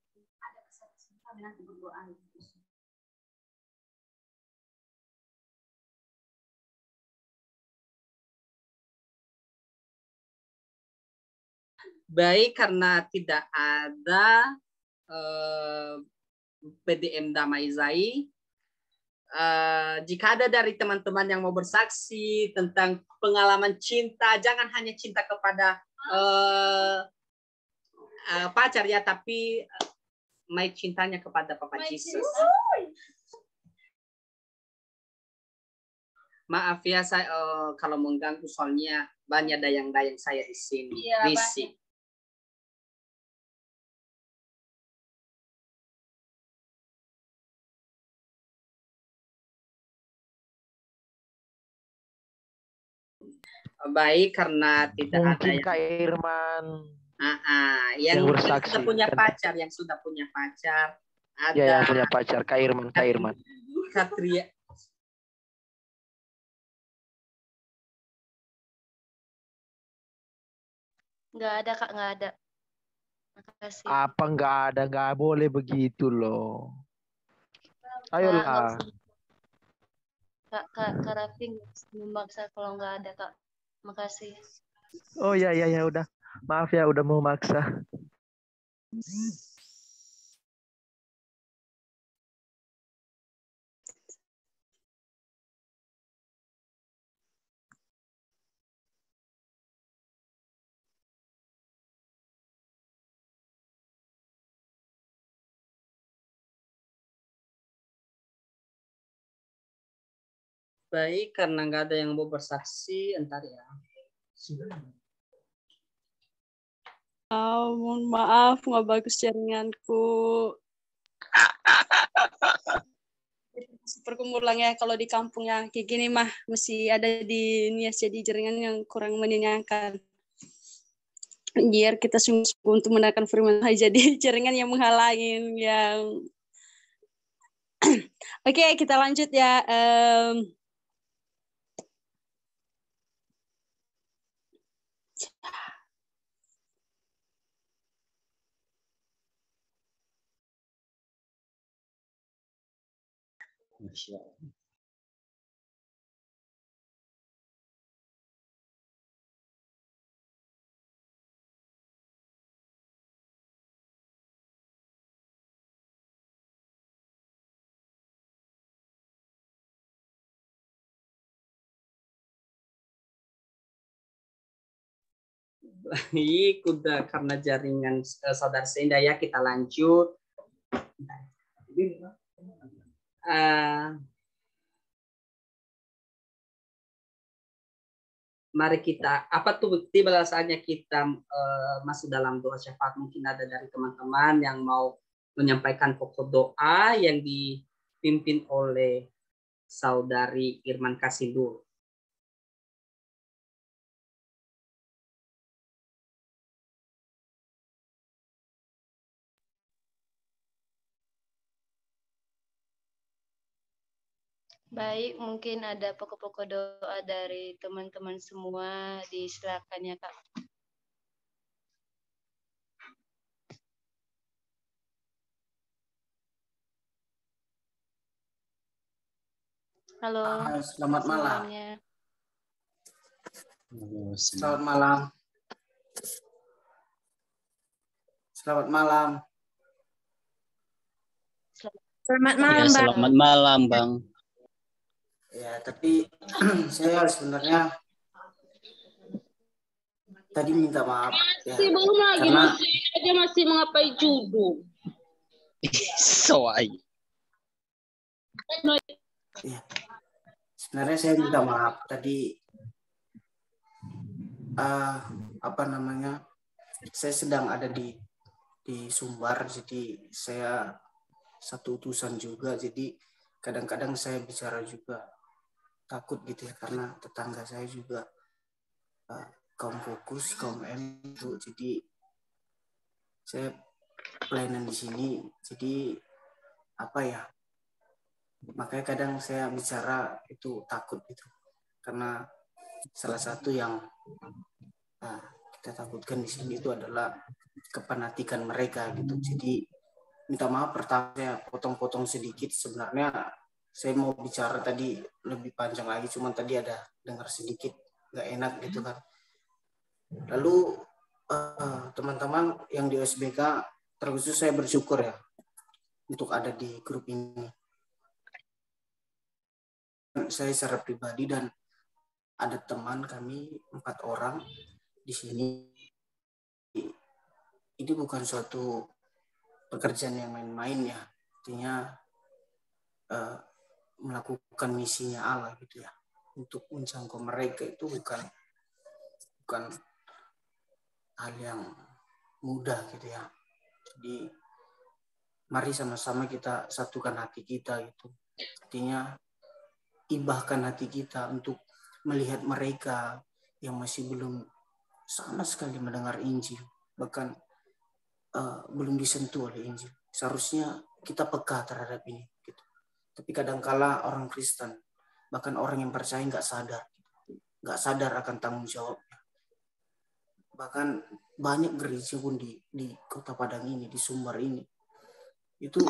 Baik, karena tidak ada PDM Damai Zai, jika ada dari teman-teman yang mau bersaksi tentang pengalaman cinta, jangan hanya cinta kepada pacar ya, tapi mai cintanya kepada Papa Jesus. Maaf ya, saya kalau mengganggu, soalnya banyak dayang-dayang saya di sini. Risik. Baik, karena tidak Mungkin ada yang... Kak Irman yang bersaksi. sudah punya pacar, yang sudah punya pacar. Ada Ya, yang punya pacar, Kak Irman. Katria. Nggak ada, Kak, nggak ada. Makasih. Apa nggak ada? Nggak boleh begitu loh. Ayolah. Kak Raffi memaksa kalau nggak ada, Kak. Makasih. Oh ya udah. Maaf ya udah mau maksa. Baik, karena nggak ada yang mau bersaksi, entar ya. Mohon maaf, nggak bagus jaringanku. Perkumpulan ya, kalau di kampung yang kayak gini mah masih ada di Nias, jadi jaringan yang kurang menyenangkan. Biar kita sungguh untuk mendengarkan firman Tuhan, jadi jaringan yang menghalangin yang. Oke, kita lanjut ya. Baik, udah karena jaringan saudara seindah ya, kita lanjut. Mari kita, apa tuh bukti saatnya kita masuk dalam doa syafaat. Mungkin ada dari teman-teman yang mau menyampaikan pokok doa yang dipimpin oleh saudari Irman Kasindur. Baik, mungkin ada pokok-pokok doa dari teman-teman semua, disilakan ya, Kak. Halo. Selamat malam. Semuanya. Selamat malam. Selamat malam. Selamat malam, ya, Bang. Selamat malam, Bang. Ya, tapi saya sebenarnya tadi minta maaf ya, Belum lagi karena masih mengapai judul. Soai. ya, sebenarnya saya minta maaf tadi apa namanya, saya sedang ada di Sumbar, jadi saya satu utusan juga, jadi kadang-kadang saya bicara juga takut gitu ya, karena tetangga saya juga kaum fokus, kaum M itu, jadi saya pelayanan di sini, jadi apa ya, makanya kadang saya bicara itu takut gitu, karena Salah satu yang kita takutkan di sini itu adalah kepenatikan mereka gitu. Jadi minta maaf pertama saya potong-potong sedikit, sebenarnya saya mau bicara tadi lebih panjang lagi, cuman tadi ada dengar sedikit nggak enak gitu kan. Lalu teman-teman yang di OSBK, terkhusus saya bersyukur ya untuk ada di grup ini. Saya secara pribadi dan ada teman kami 4 orang di sini. Ini bukan suatu pekerjaan yang main-main ya, artinya melakukan misinya Allah gitu ya, untuk menjangkau mereka itu bukan hal yang mudah gitu ya. Jadi mari sama-sama kita satukan hati kita gitu, artinya ibahkan hati kita untuk melihat mereka yang masih belum sama sekali mendengar Injil, bahkan belum disentuh oleh Injil. Seharusnya kita peka terhadap ini gitu. Tapi kadangkala orang Kristen, bahkan orang yang percaya nggak sadar akan tanggung jawabnya. Bahkan banyak gereja pun di Kota Padang ini, di Sumbar ini, itu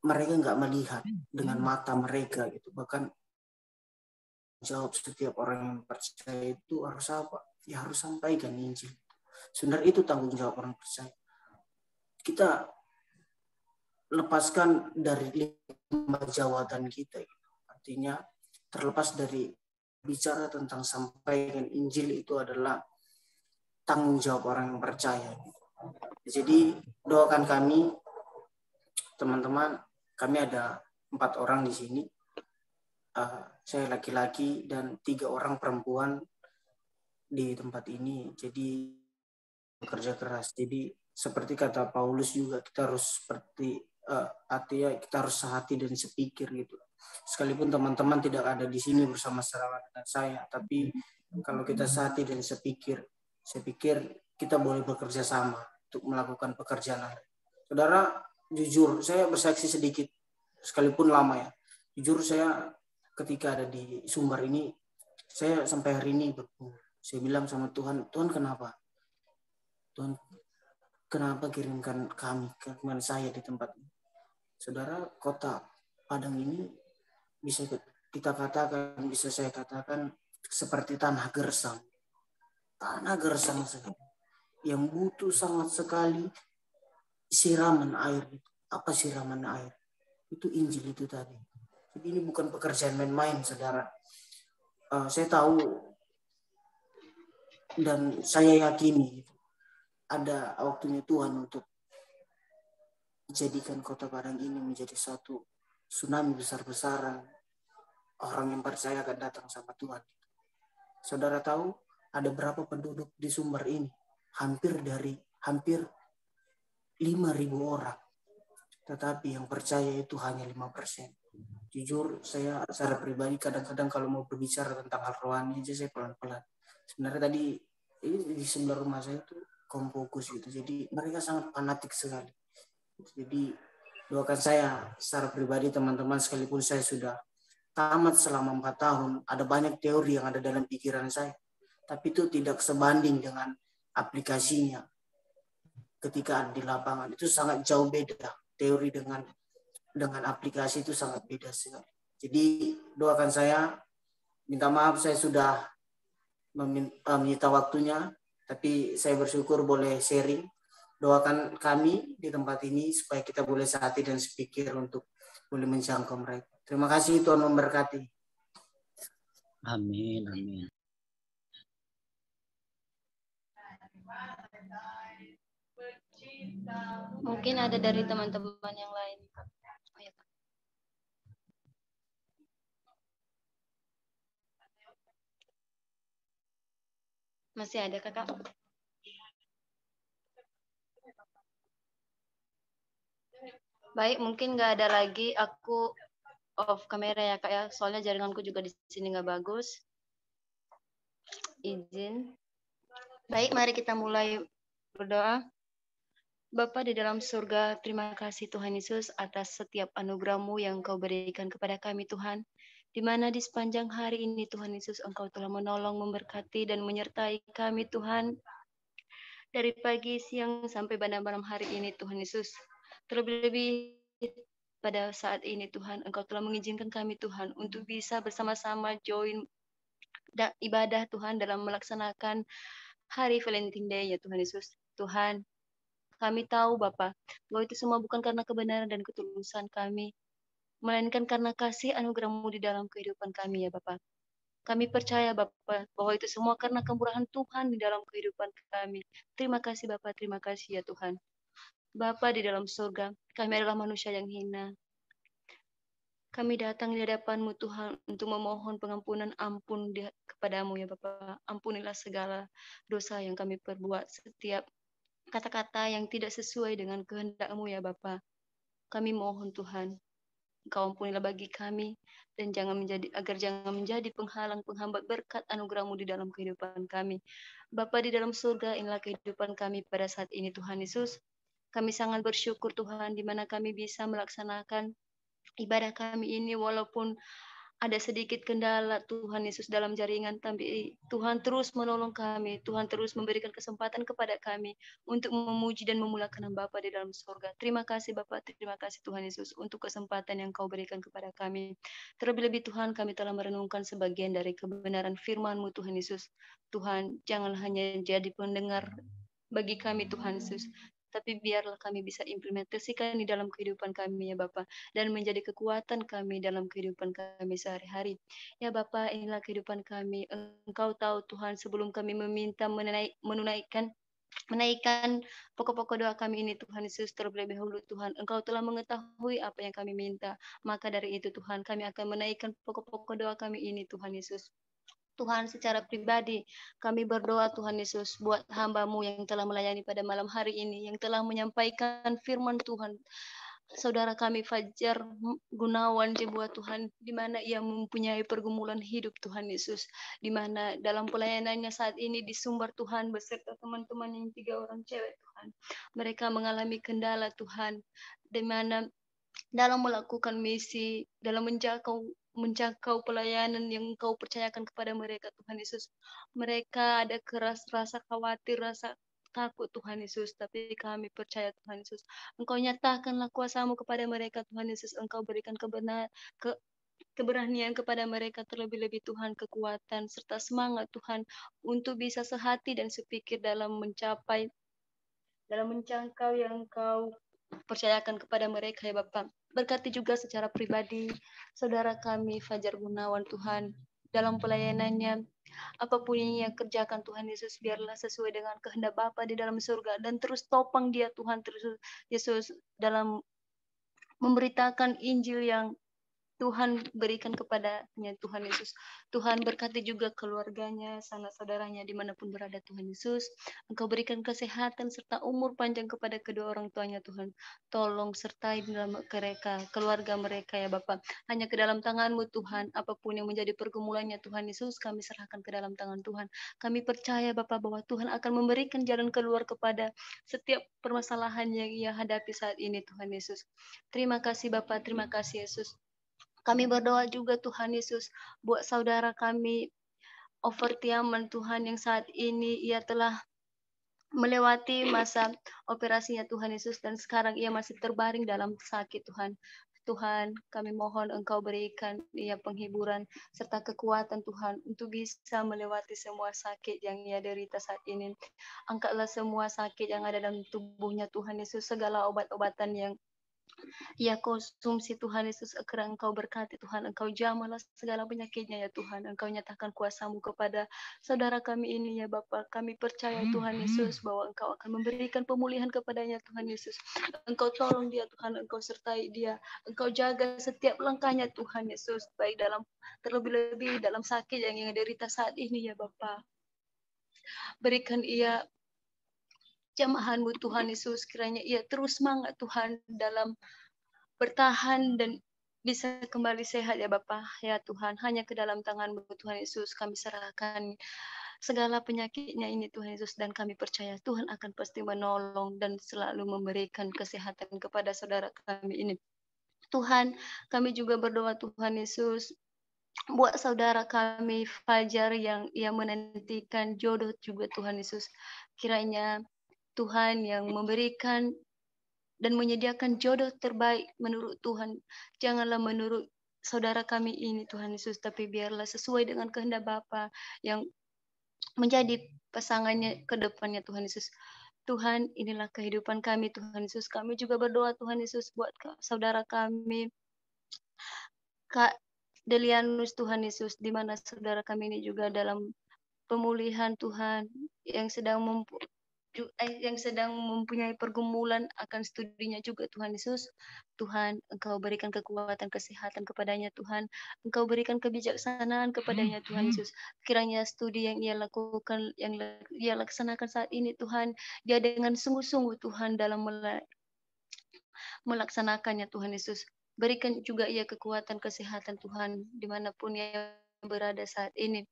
mereka nggak melihat dengan mata mereka gitu. Bahkan jawab setiap orang yang percaya itu harus apa? Ya harus sampaikan Injil. Sebenarnya itu tanggung jawab orang percaya. Kita lepaskan dari limbah jawatan kita. Artinya terlepas dari bicara tentang sampaikan Injil itu adalah tanggung jawab orang yang percaya. Jadi doakan kami, teman-teman, kami ada 4 orang di sini. Saya laki-laki dan 3 orang perempuan di tempat ini. Jadi bekerja keras. Jadi seperti kata Paulus juga, kita harus seperti artinya kita harus sehati dan sepikir gitu. Sekalipun teman-teman tidak ada di sini bersama-sama dengan saya, tapi kalau kita sehati dan sepikir, saya pikir kita boleh bekerja sama untuk melakukan pekerjaan. Saudara, jujur saya bersaksi sedikit, sekalipun lama ya. Jujur saya ketika ada di Sumbar ini, saya sampai hari ini saya bilang sama Tuhan, Tuhan kenapa? Tuhan kenapa kirimkan kirimkan saya di tempat ini? Saudara, Kota Padang ini bisa kita katakan, bisa saya katakan seperti tanah gersang. Tanah gersang sekali. Yang butuh sangat sekali siraman air. Apa siraman air? Itu Injil itu tadi. Jadi ini bukan pekerjaan main-main, saudara. Saya tahu dan saya yakini ada waktunya Tuhan untuk jadikan Kota Padang ini menjadi satu tsunami besar-besaran. Orang yang percaya akan datang sama Tuhan. Saudara tahu ada berapa penduduk di Sumbar ini? Hampir 5.000 orang. Tetapi yang percaya itu hanya 5%. Jujur saya secara pribadi kadang-kadang kalau mau berbicara tentang hal rohani aja saya pelan-pelan. Sebenarnya tadi di sebelah rumah saya itu Kompokus gitu. Jadi mereka sangat fanatik sekali. Jadi doakan saya secara pribadi teman-teman, sekalipun saya sudah tamat selama 4 tahun, ada banyak teori yang ada dalam pikiran saya. Tapi itu tidak sebanding dengan aplikasinya. Ketika ada di lapangan itu sangat jauh beda. Teori dengan aplikasi itu sangat beda sekali. Jadi doakan saya, minta maaf saya sudah meminta waktunya, tapi saya bersyukur boleh sharing. Doakan kami di tempat ini supaya kita boleh sehati dan sepikir untuk boleh menjangkau mereka. Terima kasih, Tuhan memberkati. Amin, amin. Mungkin ada dari teman-teman yang lain. Oh, ya, Kak. Masih ada Kakak? Baik, mungkin nggak ada lagi. Aku off kamera ya Kak ya. Soalnya jaringanku juga di sini nggak bagus. Izin. Baik, mari kita mulai berdoa. Bapa di dalam surga, terima kasih Tuhan Yesus atas setiap anugerah-Mu yang Kau berikan kepada kami Tuhan. di mana di sepanjang hari ini Tuhan Yesus Engkau telah menolong, memberkati, dan menyertai kami Tuhan. Dari pagi, siang, sampai pada malam hari ini Tuhan Yesus. Terlebih-lebih pada saat ini Tuhan, Engkau telah mengizinkan kami Tuhan untuk bisa bersama-sama join ibadah Tuhan dalam melaksanakan hari Valentine Day ya Tuhan Yesus. Tuhan, kami tahu Bapa, bahwa itu semua bukan karena kebenaran dan ketulusan kami, melainkan karena kasih anugerah-Mu di dalam kehidupan kami ya Bapa. Kami percaya Bapa, bahwa itu semua karena kemurahan Tuhan di dalam kehidupan kami. Terima kasih Bapa, terima kasih ya Tuhan. Bapa di dalam surga, kami adalah manusia yang hina. Kami datang di hadapan-Mu Tuhan untuk memohon pengampunan ampun kepadamu ya Bapa. Ampunilah segala dosa yang kami perbuat, setiap kata-kata yang tidak sesuai dengan kehendak-Mu ya Bapa. Kami mohon Tuhan, Engkau ampunilah bagi kami, dan agar jangan menjadi penghalang, penghambat berkat anugerah-Mu di dalam kehidupan kami. Bapa di dalam surga, inilah kehidupan kami pada saat ini Tuhan Yesus. Kami sangat bersyukur Tuhan, di mana kami bisa melaksanakan ibadah kami ini, walaupun ada sedikit kendala Tuhan Yesus dalam jaringan, tapi Tuhan terus menolong kami, Tuhan terus memberikan kesempatan kepada kami untuk memuji dan memuliakan nama Bapa di dalam surga. Terima kasih Bapa, terima kasih Tuhan Yesus untuk kesempatan yang Kau berikan kepada kami. Terlebih-lebih Tuhan, kami telah merenungkan sebagian dari kebenaran firman-Mu Tuhan Yesus. Tuhan, janganlah hanya jadi pendengar bagi kami Tuhan Yesus, tapi biarlah kami bisa implementasikan di dalam kehidupan kami ya Bapa, dan menjadi kekuatan kami dalam kehidupan kami sehari-hari. Ya Bapa, inilah kehidupan kami. Engkau tahu Tuhan, sebelum kami meminta menaikkan pokok-pokok doa kami ini Tuhan Yesus, terlebih dahulu Tuhan, Engkau telah mengetahui apa yang kami minta. Maka dari itu Tuhan, kami akan menaikkan pokok-pokok doa kami ini Tuhan Yesus. Tuhan, secara pribadi kami berdoa Tuhan Yesus buat hamba-Mu yang telah melayani pada malam hari ini, yang telah menyampaikan firman Tuhan. Saudara kami Fajar Gunawan Jebuah Tuhan, di mana ia mempunyai pergumulan hidup Tuhan Yesus, di mana dalam pelayanannya saat ini di Sumbar Tuhan beserta teman-teman yang 3 orang cewek Tuhan, mereka mengalami kendala Tuhan, di mana dalam melakukan misi, dalam menjangkau pelayanan yang Kau percayakan kepada mereka Tuhan Yesus. Mereka ada rasa khawatir, rasa takut Tuhan Yesus, tapi kami percaya Tuhan Yesus, Engkau nyatakanlah kuasa-Mu kepada mereka Tuhan Yesus. Engkau berikan keberanian kepada mereka, terlebih-lebih Tuhan kekuatan serta semangat Tuhan untuk bisa sehati dan sepikir dalam menjangkau yang Engkau percayakan kepada mereka ya Bapak. Berkati juga secara pribadi saudara kami Fajar Gunawan Tuhan, dalam pelayanannya, apapun yang ia kerjakan Tuhan Yesus, biarlah sesuai dengan kehendak Bapa di dalam surga, dan terus topang dia Tuhan terus Yesus dalam memberitakan Injil yang Tuhan berikan kepadanya Tuhan Yesus. Tuhan berkati juga keluarganya, sanak saudaranya dimanapun berada Tuhan Yesus. Engkau berikan kesehatan serta umur panjang kepada kedua orang tuanya Tuhan. Tolong sertai dalam mereka, keluarga mereka ya Bapak. Hanya ke dalam tangan-Mu Tuhan, apapun yang menjadi pergumulannya Tuhan Yesus, kami serahkan ke dalam tangan Tuhan. Kami percaya Bapak bahwa Tuhan akan memberikan jalan keluar kepada setiap permasalahan yang ia hadapi saat ini Tuhan Yesus. Terima kasih Bapak, terima kasih Yesus. Kami berdoa juga Tuhan Yesus buat saudara kami Overtiaman Tuhan, yang saat ini ia telah melewati masa operasinya Tuhan Yesus, dan sekarang ia masih terbaring dalam sakit Tuhan. Tuhan, kami mohon Engkau berikan ia penghiburan serta kekuatan Tuhan untuk bisa melewati semua sakit yang ia derita saat ini. Angkatlah semua sakit yang ada dalam tubuhnya Tuhan Yesus, segala obat-obatan yang ia konsumsi Tuhan Yesus, agar Engkau berkati Tuhan, Engkau jamahlah segala penyakitnya ya Tuhan. Engkau nyatakan kuasa-Mu kepada saudara kami ini ya Bapa. Kami percaya Tuhan Yesus bahwa Engkau akan memberikan pemulihan kepadanya Tuhan Yesus. Engkau tolong dia Tuhan, Engkau sertai dia, Engkau jaga setiap langkahnya Tuhan Yesus, baik terlebih-lebih dalam sakit yang ia derita saat ini ya Bapa. Berikan ia jamahan-Mu Tuhan Yesus, kiranya ia terus semangat Tuhan dalam bertahan dan bisa kembali sehat ya Bapa. Ya Tuhan, hanya ke dalam tangan-Mu Tuhan Yesus kami serahkan segala penyakitnya ini Tuhan Yesus, dan kami percaya Tuhan akan pasti menolong dan selalu memberikan kesehatan kepada saudara kami ini. Tuhan, kami juga berdoa Tuhan Yesus buat saudara kami Fajar yang ia menantikan jodoh juga Tuhan Yesus. Kiranya Tuhan yang memberikan dan menyediakan jodoh terbaik menurut Tuhan. Janganlah menurut saudara kami ini Tuhan Yesus, tapi biarlah sesuai dengan kehendak Bapa yang menjadi pasangannya ke depannya Tuhan Yesus. Tuhan, inilah kehidupan kami Tuhan Yesus. Kami juga berdoa Tuhan Yesus buat saudara kami Kak Delianus Tuhan Yesus, di mana saudara kami ini juga dalam pemulihan Tuhan yang sedang mempunyai pergumulan akan studinya juga Tuhan Yesus. Tuhan, Engkau berikan kekuatan kesehatan kepadanya Tuhan. Engkau berikan kebijaksanaan kepadanya Tuhan Yesus. Kiranya studi yang ia lakukan, yang ia laksanakan saat ini Tuhan, dia dengan sungguh-sungguh Tuhan dalam melaksanakannya Tuhan Yesus. Berikan juga ia kekuatan kesehatan Tuhan dimanapun ia berada saat ini.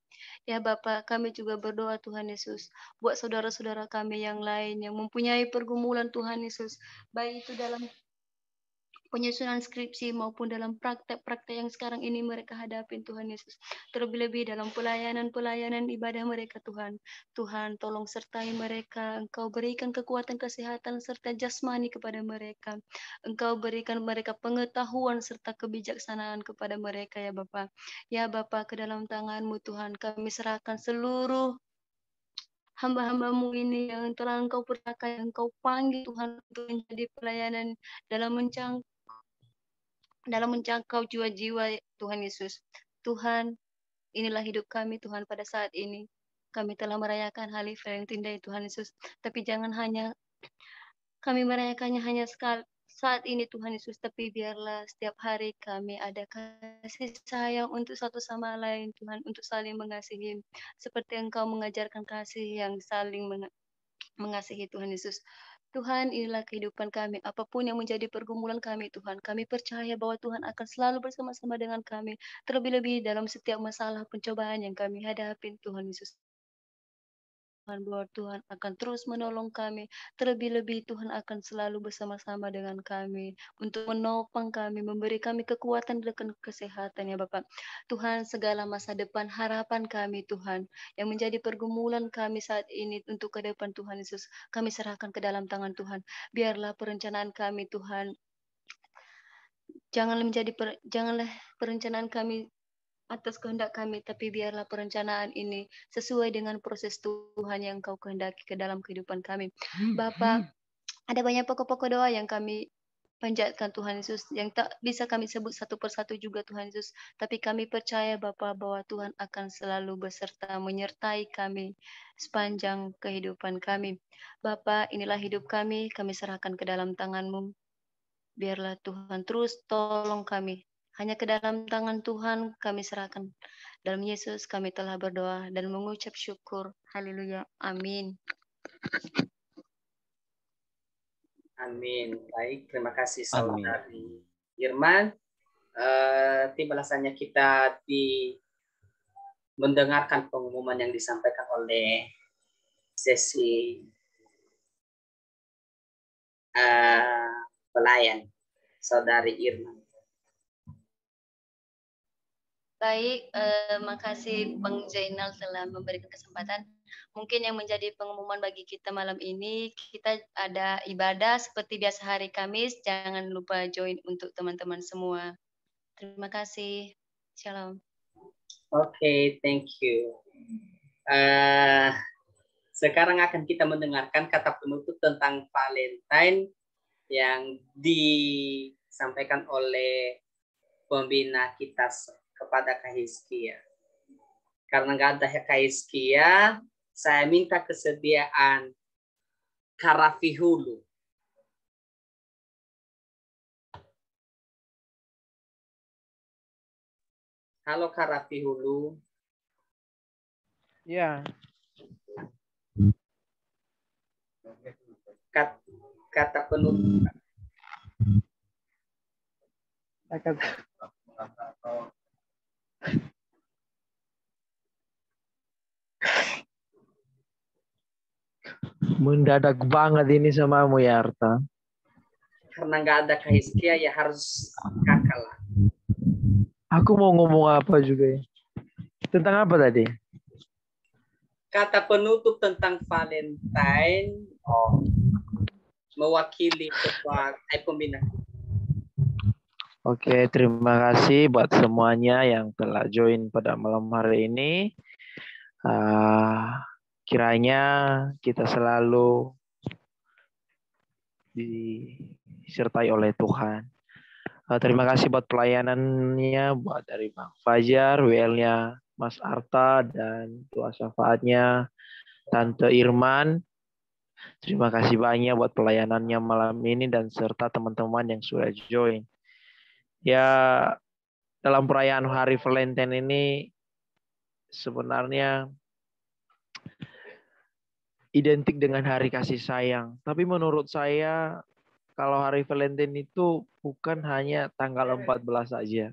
Ya Bapa, kami juga berdoa Tuhan Yesus buat saudara-saudara kami yang lain yang mempunyai pergumulan Tuhan Yesus, baik itu dalam penyusunan skripsi maupun dalam praktek-praktek yang sekarang ini mereka hadapin Tuhan Yesus. Terlebih-lebih dalam pelayanan ibadah mereka Tuhan. Tuhan tolong sertai mereka. Engkau berikan kekuatan kesehatan serta jasmani kepada mereka. Engkau berikan mereka pengetahuan serta kebijaksanaan kepada mereka ya Bapa. Ya Bapa, ke dalam tangan-Mu Tuhan kami serahkan seluruh hamba-hamba-Mu ini yang telah Engkau percayakan, yang Engkau panggil Tuhan untuk menjadi pelayanan dalam menjangkau jiwa-jiwa Tuhan Yesus. Tuhan, inilah hidup kami Tuhan pada saat ini. Kami telah merayakan hari Valentine Tuhan Yesus. Tapi jangan hanya kami merayakannya hanya sekali saat ini Tuhan Yesus, tapi biarlah setiap hari kami ada kasih sayang untuk satu sama lain Tuhan, untuk saling mengasihi. Seperti Engkau mengajarkan kasih yang saling mengasihi Tuhan Yesus. Tuhan, inilah kehidupan kami. Apapun yang menjadi pergumulan kami, Tuhan. Kami percaya bahwa Tuhan akan selalu bersama-sama dengan kami. Terlebih-lebih dalam setiap masalah pencobaan yang kami hadapi, Tuhan Yesus. Tuhan, bahwa Tuhan akan terus menolong kami. Terlebih-lebih Tuhan akan selalu bersama-sama dengan kami untuk menopang kami, memberi kami kekuatan dan kesehatan ya Bapak. Tuhan, segala masa depan harapan kami Tuhan yang menjadi pergumulan kami saat ini untuk ke depan Tuhan Yesus, kami serahkan ke dalam tangan Tuhan. Biarlah perencanaan kami Tuhan, janganlah perencanaan kami atas kehendak kami, tapi biarlah perencanaan ini sesuai dengan proses Tuhan yang Kau kehendaki ke dalam kehidupan kami. Bapa, ada banyak pokok-pokok doa yang kami panjatkan Tuhan Yesus, yang tak bisa kami sebut satu persatu juga Tuhan Yesus, tapi kami percaya Bapa bahwa Tuhan akan selalu beserta menyertai kami sepanjang kehidupan kami. Bapa, inilah hidup kami serahkan ke dalam tangan-Mu. Biarlah Tuhan terus tolong kami. Hanya ke dalam tangan Tuhan kami serahkan. Dalam Yesus kami telah berdoa dan mengucap syukur. Haleluya. Amin. Amin. Baik, terima kasih saudari Irman. Tibalah saatnya kita mendengarkan pengumuman yang disampaikan oleh sesi pelayan saudari Irman. Baik, makasih Bang Zainal telah memberikan kesempatan. Mungkin yang menjadi pengumuman bagi kita malam ini, kita ada ibadah seperti biasa hari Kamis. Jangan lupa join untuk teman-teman semua. Terima kasih. Shalom. Oke, thank you. Sekarang akan kita mendengarkan kata penutup tentang Valentine yang disampaikan oleh pembina kita kepada Kak Hizkia. Karena nggak ada Kak Hizkia, saya minta kesediaan Karafi Hulu. Halo Karafi Hulu. Ya. Kata penutup. Mendadak banget ini samamu ya Arta. Karena nggak ada Kak Hizkia ya harus kakak lah. Aku mau ngomong apa juga ya. Tentang apa tadi? Kata penutup tentang Valentine mewakili ketua pembina. Oke, terima kasih buat semuanya yang telah join pada malam hari ini. Kiranya kita selalu disertai oleh Tuhan. Terima kasih buat pelayanannya, buat dari Bang Fajar, WL-nya Mas Arta, dan Tua Syafaatnya Tante Irman. Terima kasih banyak buat pelayanannya malam ini dan serta teman-teman yang sudah join. Ya, dalam perayaan Hari Valentine ini sebenarnya identik dengan hari kasih sayang. Tapi menurut saya kalau Hari Valentine itu bukan hanya tanggal 14 saja.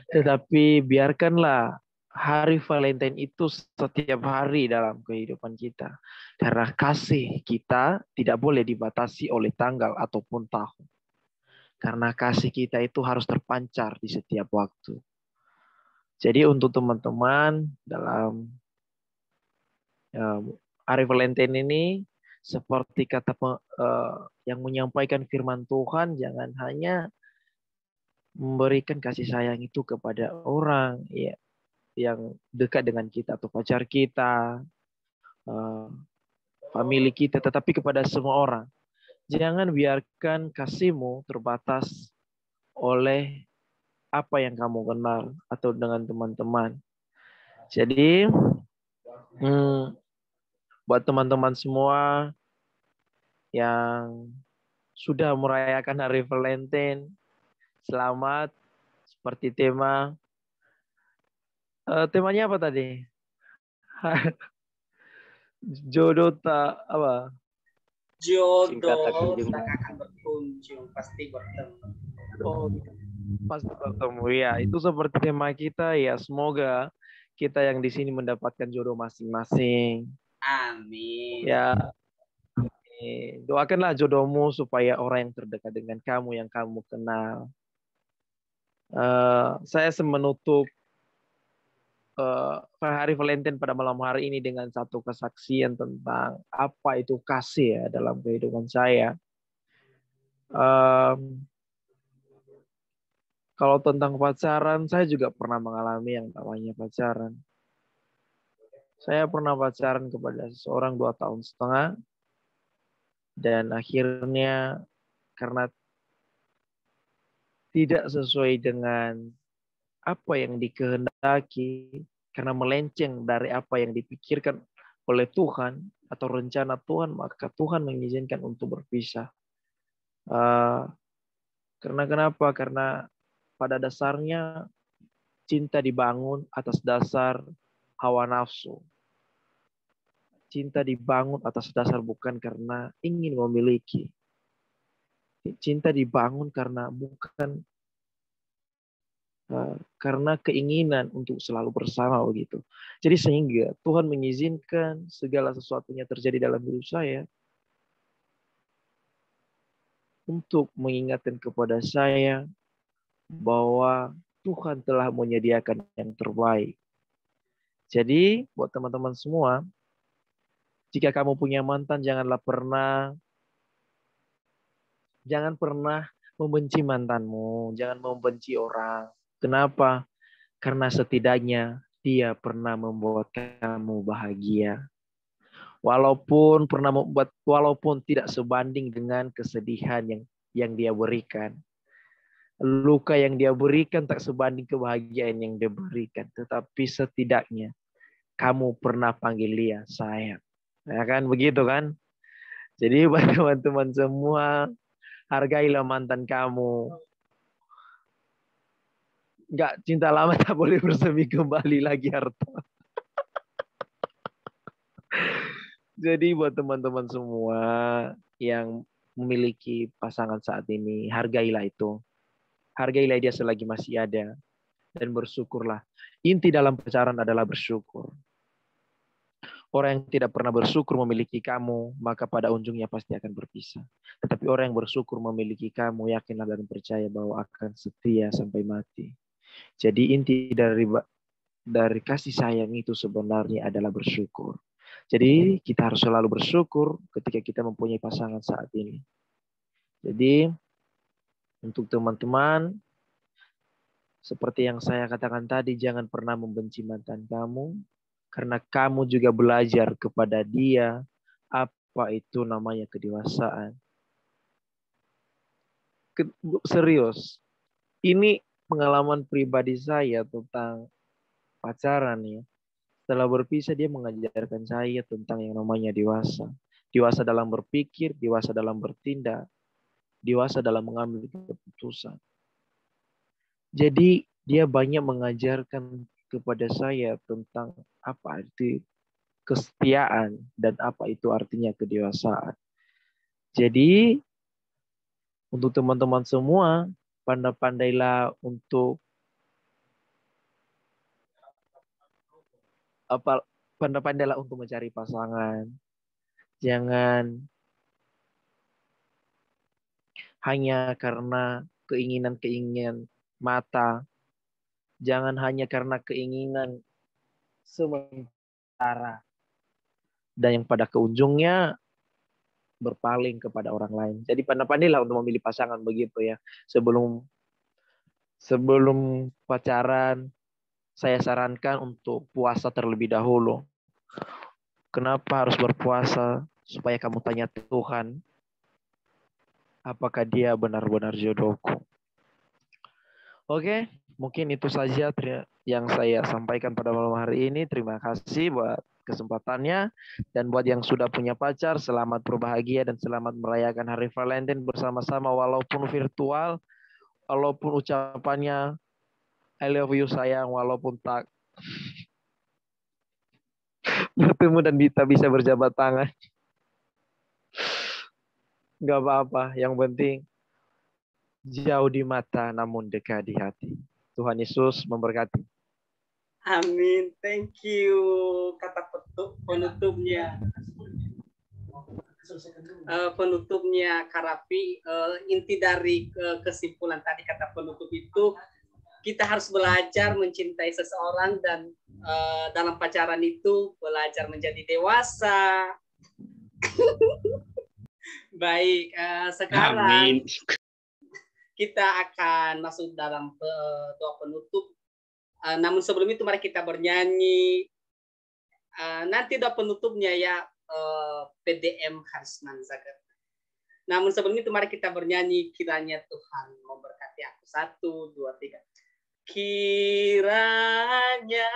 Tetapi biarkanlah Hari Valentine itu setiap hari dalam kehidupan kita. Karena kasih kita tidak boleh dibatasi oleh tanggal ataupun tahun. Karena kasih kita itu harus terpancar di setiap waktu. Jadi untuk teman-teman dalam Hari Valentine ini, seperti kata yang menyampaikan firman Tuhan, jangan hanya memberikan kasih sayang itu kepada orang ya, yang dekat dengan kita atau pacar kita, famili kita, tetapi kepada semua orang. Jangan biarkan kasihmu terbatas oleh apa yang kamu kenal atau dengan teman-teman. Jadi, buat teman-teman semua yang sudah merayakan Hari Valentine, selamat. Seperti tema. Temanya apa tadi? Jodoh tak apa? Jodoh tak akan berkunjung, pasti bertemu. Oh, pasti bertemu ya. Itu seperti tema kita ya. Semoga kita yang di sini mendapatkan jodoh masing-masing. Amin. Ya. Doakanlah jodohmu supaya orang yang terdekat dengan kamu yang kamu kenal. Saya menutup Hari Valentine pada malam hari ini dengan satu kesaksian tentang apa itu kasih ya dalam kehidupan saya. Kalau tentang pacaran, saya juga pernah mengalami yang namanya pacaran. Saya pernah pacaran kepada seseorang 2 tahun setengah, dan akhirnya karena tidak sesuai dengan apa yang dikehendaki, karena melenceng dari apa yang dipikirkan oleh Tuhan atau rencana Tuhan, maka Tuhan mengizinkan untuk berpisah. Karena kenapa? Karena pada dasarnya cinta dibangun atas dasar hawa nafsu. Cinta dibangun atas dasar bukan karena ingin memiliki. Cinta dibangun karena bukan karena keinginan untuk selalu bersama begitu. Jadi sehingga Tuhan mengizinkan segala sesuatunya terjadi dalam hidup saya untuk mengingatkan kepada saya bahwa Tuhan telah menyediakan yang terbaik. Jadi buat teman-teman semua, jika kamu punya mantan, jangan pernah membenci mantanmu, jangan membenci orang. Kenapa? Karena setidaknya dia pernah membuat kamu bahagia. Walaupun tidak sebanding dengan kesedihan yang dia berikan. Luka yang dia berikan tak sebanding kebahagiaan yang dia berikan. Tetapi setidaknya kamu pernah panggil dia sayang. Ya kan, begitu kan? Jadi buat teman-teman semua, hargailah mantan kamu. Enggak, cinta lama tak boleh bersemi kembali lagi, Harta. Jadi buat teman-teman semua yang memiliki pasangan saat ini, hargailah itu. Hargailah dia selagi masih ada. Dan bersyukurlah. Inti dalam pacaran adalah bersyukur. Orang yang tidak pernah bersyukur memiliki kamu, maka pada ujungnya pasti akan berpisah. Tetapi orang yang bersyukur memiliki kamu, yakinlah dan percaya bahwa akan setia sampai mati. Jadi inti dari kasih sayang itu sebenarnya adalah bersyukur. Jadi kita harus selalu bersyukur ketika kita mempunyai pasangan saat ini. Jadi untuk teman-teman, seperti yang saya katakan tadi, jangan pernah membenci mantan kamu, karena kamu juga belajar kepada dia apa itu namanya kedewasaan. Serius, ini pengalaman pribadi saya tentang pacaran ya. Setelah berpisah dia mengajarkan saya tentang yang namanya dewasa. Dewasa dalam berpikir, dewasa dalam bertindak, dewasa dalam mengambil keputusan. Jadi dia banyak mengajarkan kepada saya tentang apa itu kesetiaan dan apa itu artinya kedewasaan. Jadi untuk teman-teman semua, pandai-pandailah untuk pandai-pandailah untuk mencari pasangan. Jangan hanya karena keinginan-keinginan mata. Jangan hanya karena keinginan sementara. Dan yang pada keujungnya berpaling kepada orang lain. Jadi pandai-pandailah untuk memilih pasangan begitu ya. Sebelum pacaran, saya sarankan untuk puasa terlebih dahulu. Kenapa harus berpuasa? Supaya kamu tanya Tuhan, apakah dia benar-benar jodohku? Oke, mungkin itu saja yang saya sampaikan pada malam hari ini. Terima kasih buat kesempatannya. Dan buat yang sudah punya pacar, selamat berbahagia dan selamat merayakan Hari Valentine bersama-sama walaupun virtual, walaupun ucapannya I love you sayang, walaupun tak bertemu dan kita bisa berjabat tangan. Gak apa-apa, yang penting jauh di mata namun dekat di hati. Tuhan Yesus memberkati. Amin. Thank you. Kata penutupnya. Penutupnya Karapi. Inti dari kesimpulan tadi kata penutup itu, kita harus belajar mencintai seseorang dan dalam pacaran itu belajar menjadi dewasa. Baik, sekarang Amin. kita akan masuk dalam doa penutup. Namun sebelum itu mari kita bernyanyi. Nanti doa penutupnya ya PDM Harsman Zagat. Namun sebelum itu mari kita bernyanyi, kiranya Tuhan memberkati aku. 1, 2, 3. Kiranya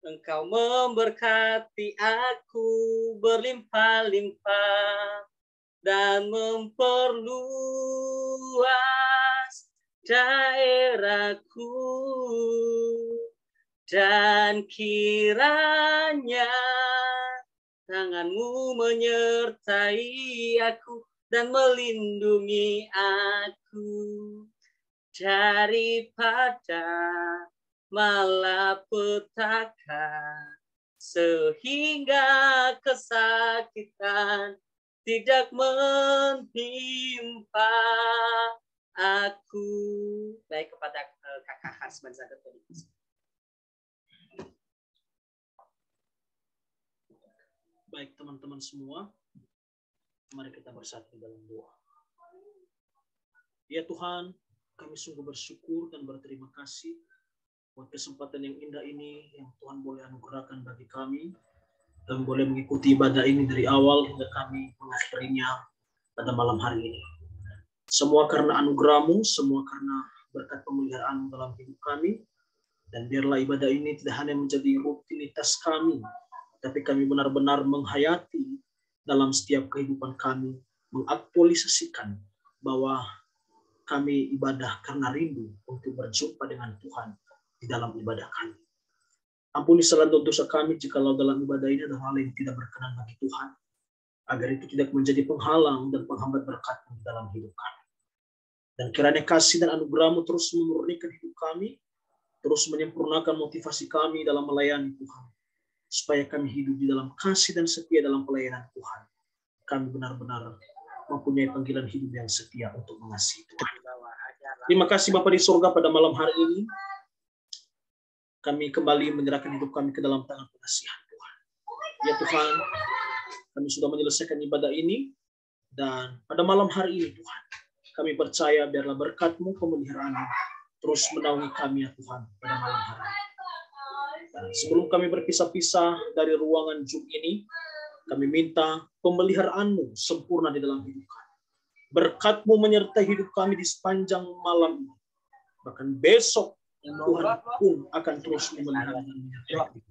Engkau memberkati aku berlimpah-limpah dan memperluas daerahku, dan kiranya tangan-Mu menyertai aku dan melindungi aku daripada malapetaka, sehingga kesakitan tidak menimpa aku. Baik, kepada Kakak Harsman Zagat. Baik teman-teman semua, mari kita bersatu dalam doa. Ya Tuhan, kami sungguh bersyukur dan berterima kasih buat kesempatan yang indah ini yang Tuhan boleh anugerahkan bagi kami dan boleh mengikuti ibadah ini dari awal hingga kami mengakhirinya pada malam hari ini. Semua karena anugerah-Mu, semua karena berkat pemeliharaan dalam hidup kami, dan biarlah ibadah ini tidak hanya menjadi rutinitas kami, tapi kami benar-benar menghayati dalam setiap kehidupan kami, mengaktualisasikan bahwa kami ibadah karena rindu untuk berjumpa dengan Tuhan di dalam ibadah kami. Ampuni segala dosa kami jikalau dalam ibadah ini ada hal yang tidak berkenan bagi Tuhan, agar itu tidak menjadi penghalang dan penghambat berkat-Mu di dalam hidup kami. Dan kiranya kasih dan anugerah-Mu terus memurnikan hidup kami, terus menyempurnakan motivasi kami dalam melayani Tuhan, supaya kami hidup di dalam kasih dan setia dalam pelayanan Tuhan. Kami benar-benar mempunyai panggilan hidup yang setia untuk mengasihi Tuhan. Terima kasih Bapa di surga pada malam hari ini. Kami kembali menyerahkan hidup kami ke dalam tangan pengasihan Tuhan. Ya Tuhan, kami sudah menyelesaikan ibadah ini. Dan pada malam hari ini Tuhan, kami percaya biarlah berkat-Mu, pemeliharaan-Mu terus menaungi kami ya Tuhan pada malam hari ini. Dan sebelum kami berpisah-pisah dari ruangan Zoom ini, kami minta pemeliharaan-Mu sempurna di dalam hidup kami. Berkat-Mu menyertai hidup kami di sepanjang malam ini. Bahkan besok Tuhan pun akan terus memelihara dan menyertai.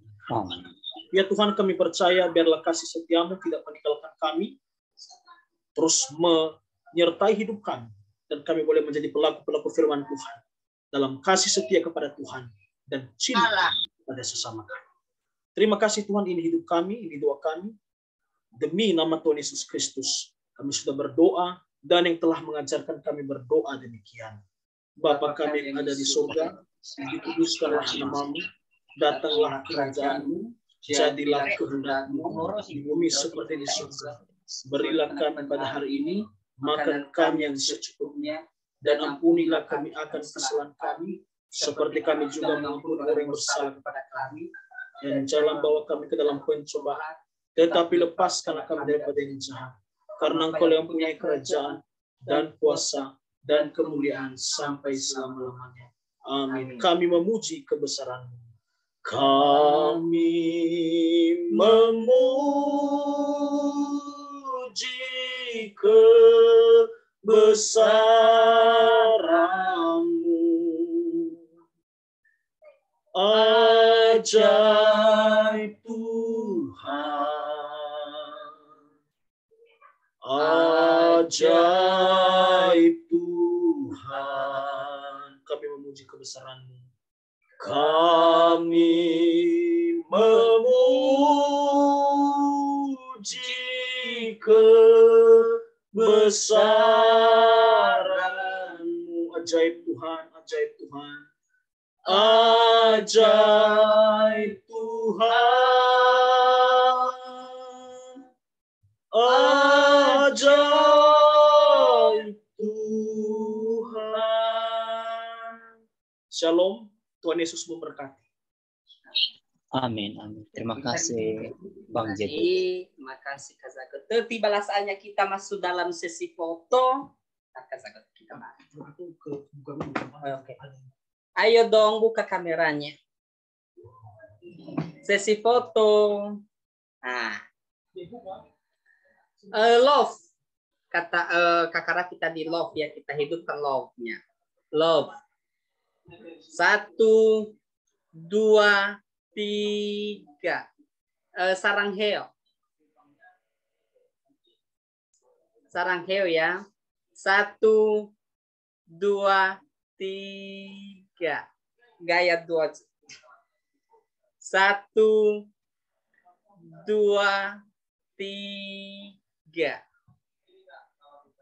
Ya Tuhan, kami percaya biarlah kasih setia-Mu tidak meninggalkan kami, terus menyertai hidup kami, dan kami boleh menjadi pelaku-pelaku firman Tuhan dalam kasih setia kepada Tuhan dan cinta pada sesama kami. Terima kasih Tuhan, ini hidup kami, ini doa kami. Demi nama Tuhan Yesus Kristus, kami sudah berdoa, dan yang telah mengajarkan kami berdoa demikian. Bapa kami yang ada di surga, dikuduskanlah nama-Mu, datanglah kerajaan-Mu, jadilah kehendak-Mu di bumi seperti di surga. Berilah kami pada hari ini makan kami yang secukupnya, dan ampunilah kami akan kesalahan kami, seperti kami juga mengampuni orang yang bersalah kepada kami. Dan jangan bawa kami ke dalam pencobaan, tetapi lepaskanlah kami daripada yang jahat. Karena Engkau yang mempunyai kerajaan dan kuasa dan kemuliaan sampai selama-lamanya. Amin. Kami memuji kebesaran-Mu. Kami memuji kebesaran-Mu. Ajaib Tuhan, ajaib Tuhan. Kami memuji kebesaran-Mu. Kami memuji kebesaran-Mu. Ajaib Tuhan, ajaib Tuhan. Ajaib Tuhan, ajaib Tuhan. Shalom, Tuhan Yesus memberkati. Amin, amin. Terima kasih Bang Jebo. Terima kasih Kak Zagot. Tiba saatnya kita masuk dalam sesi foto. Kak Zagot, kita masuk. Oke. Ayo dong buka kameranya. Sesi foto. Nah. Love. Kata kakara kita di love ya, kita hidupkan love-nya. Love. 1, 2, 3. Sarangheo. Sarangheo ya. 1, 2, 3. Gaya 2. 1, 2, 3.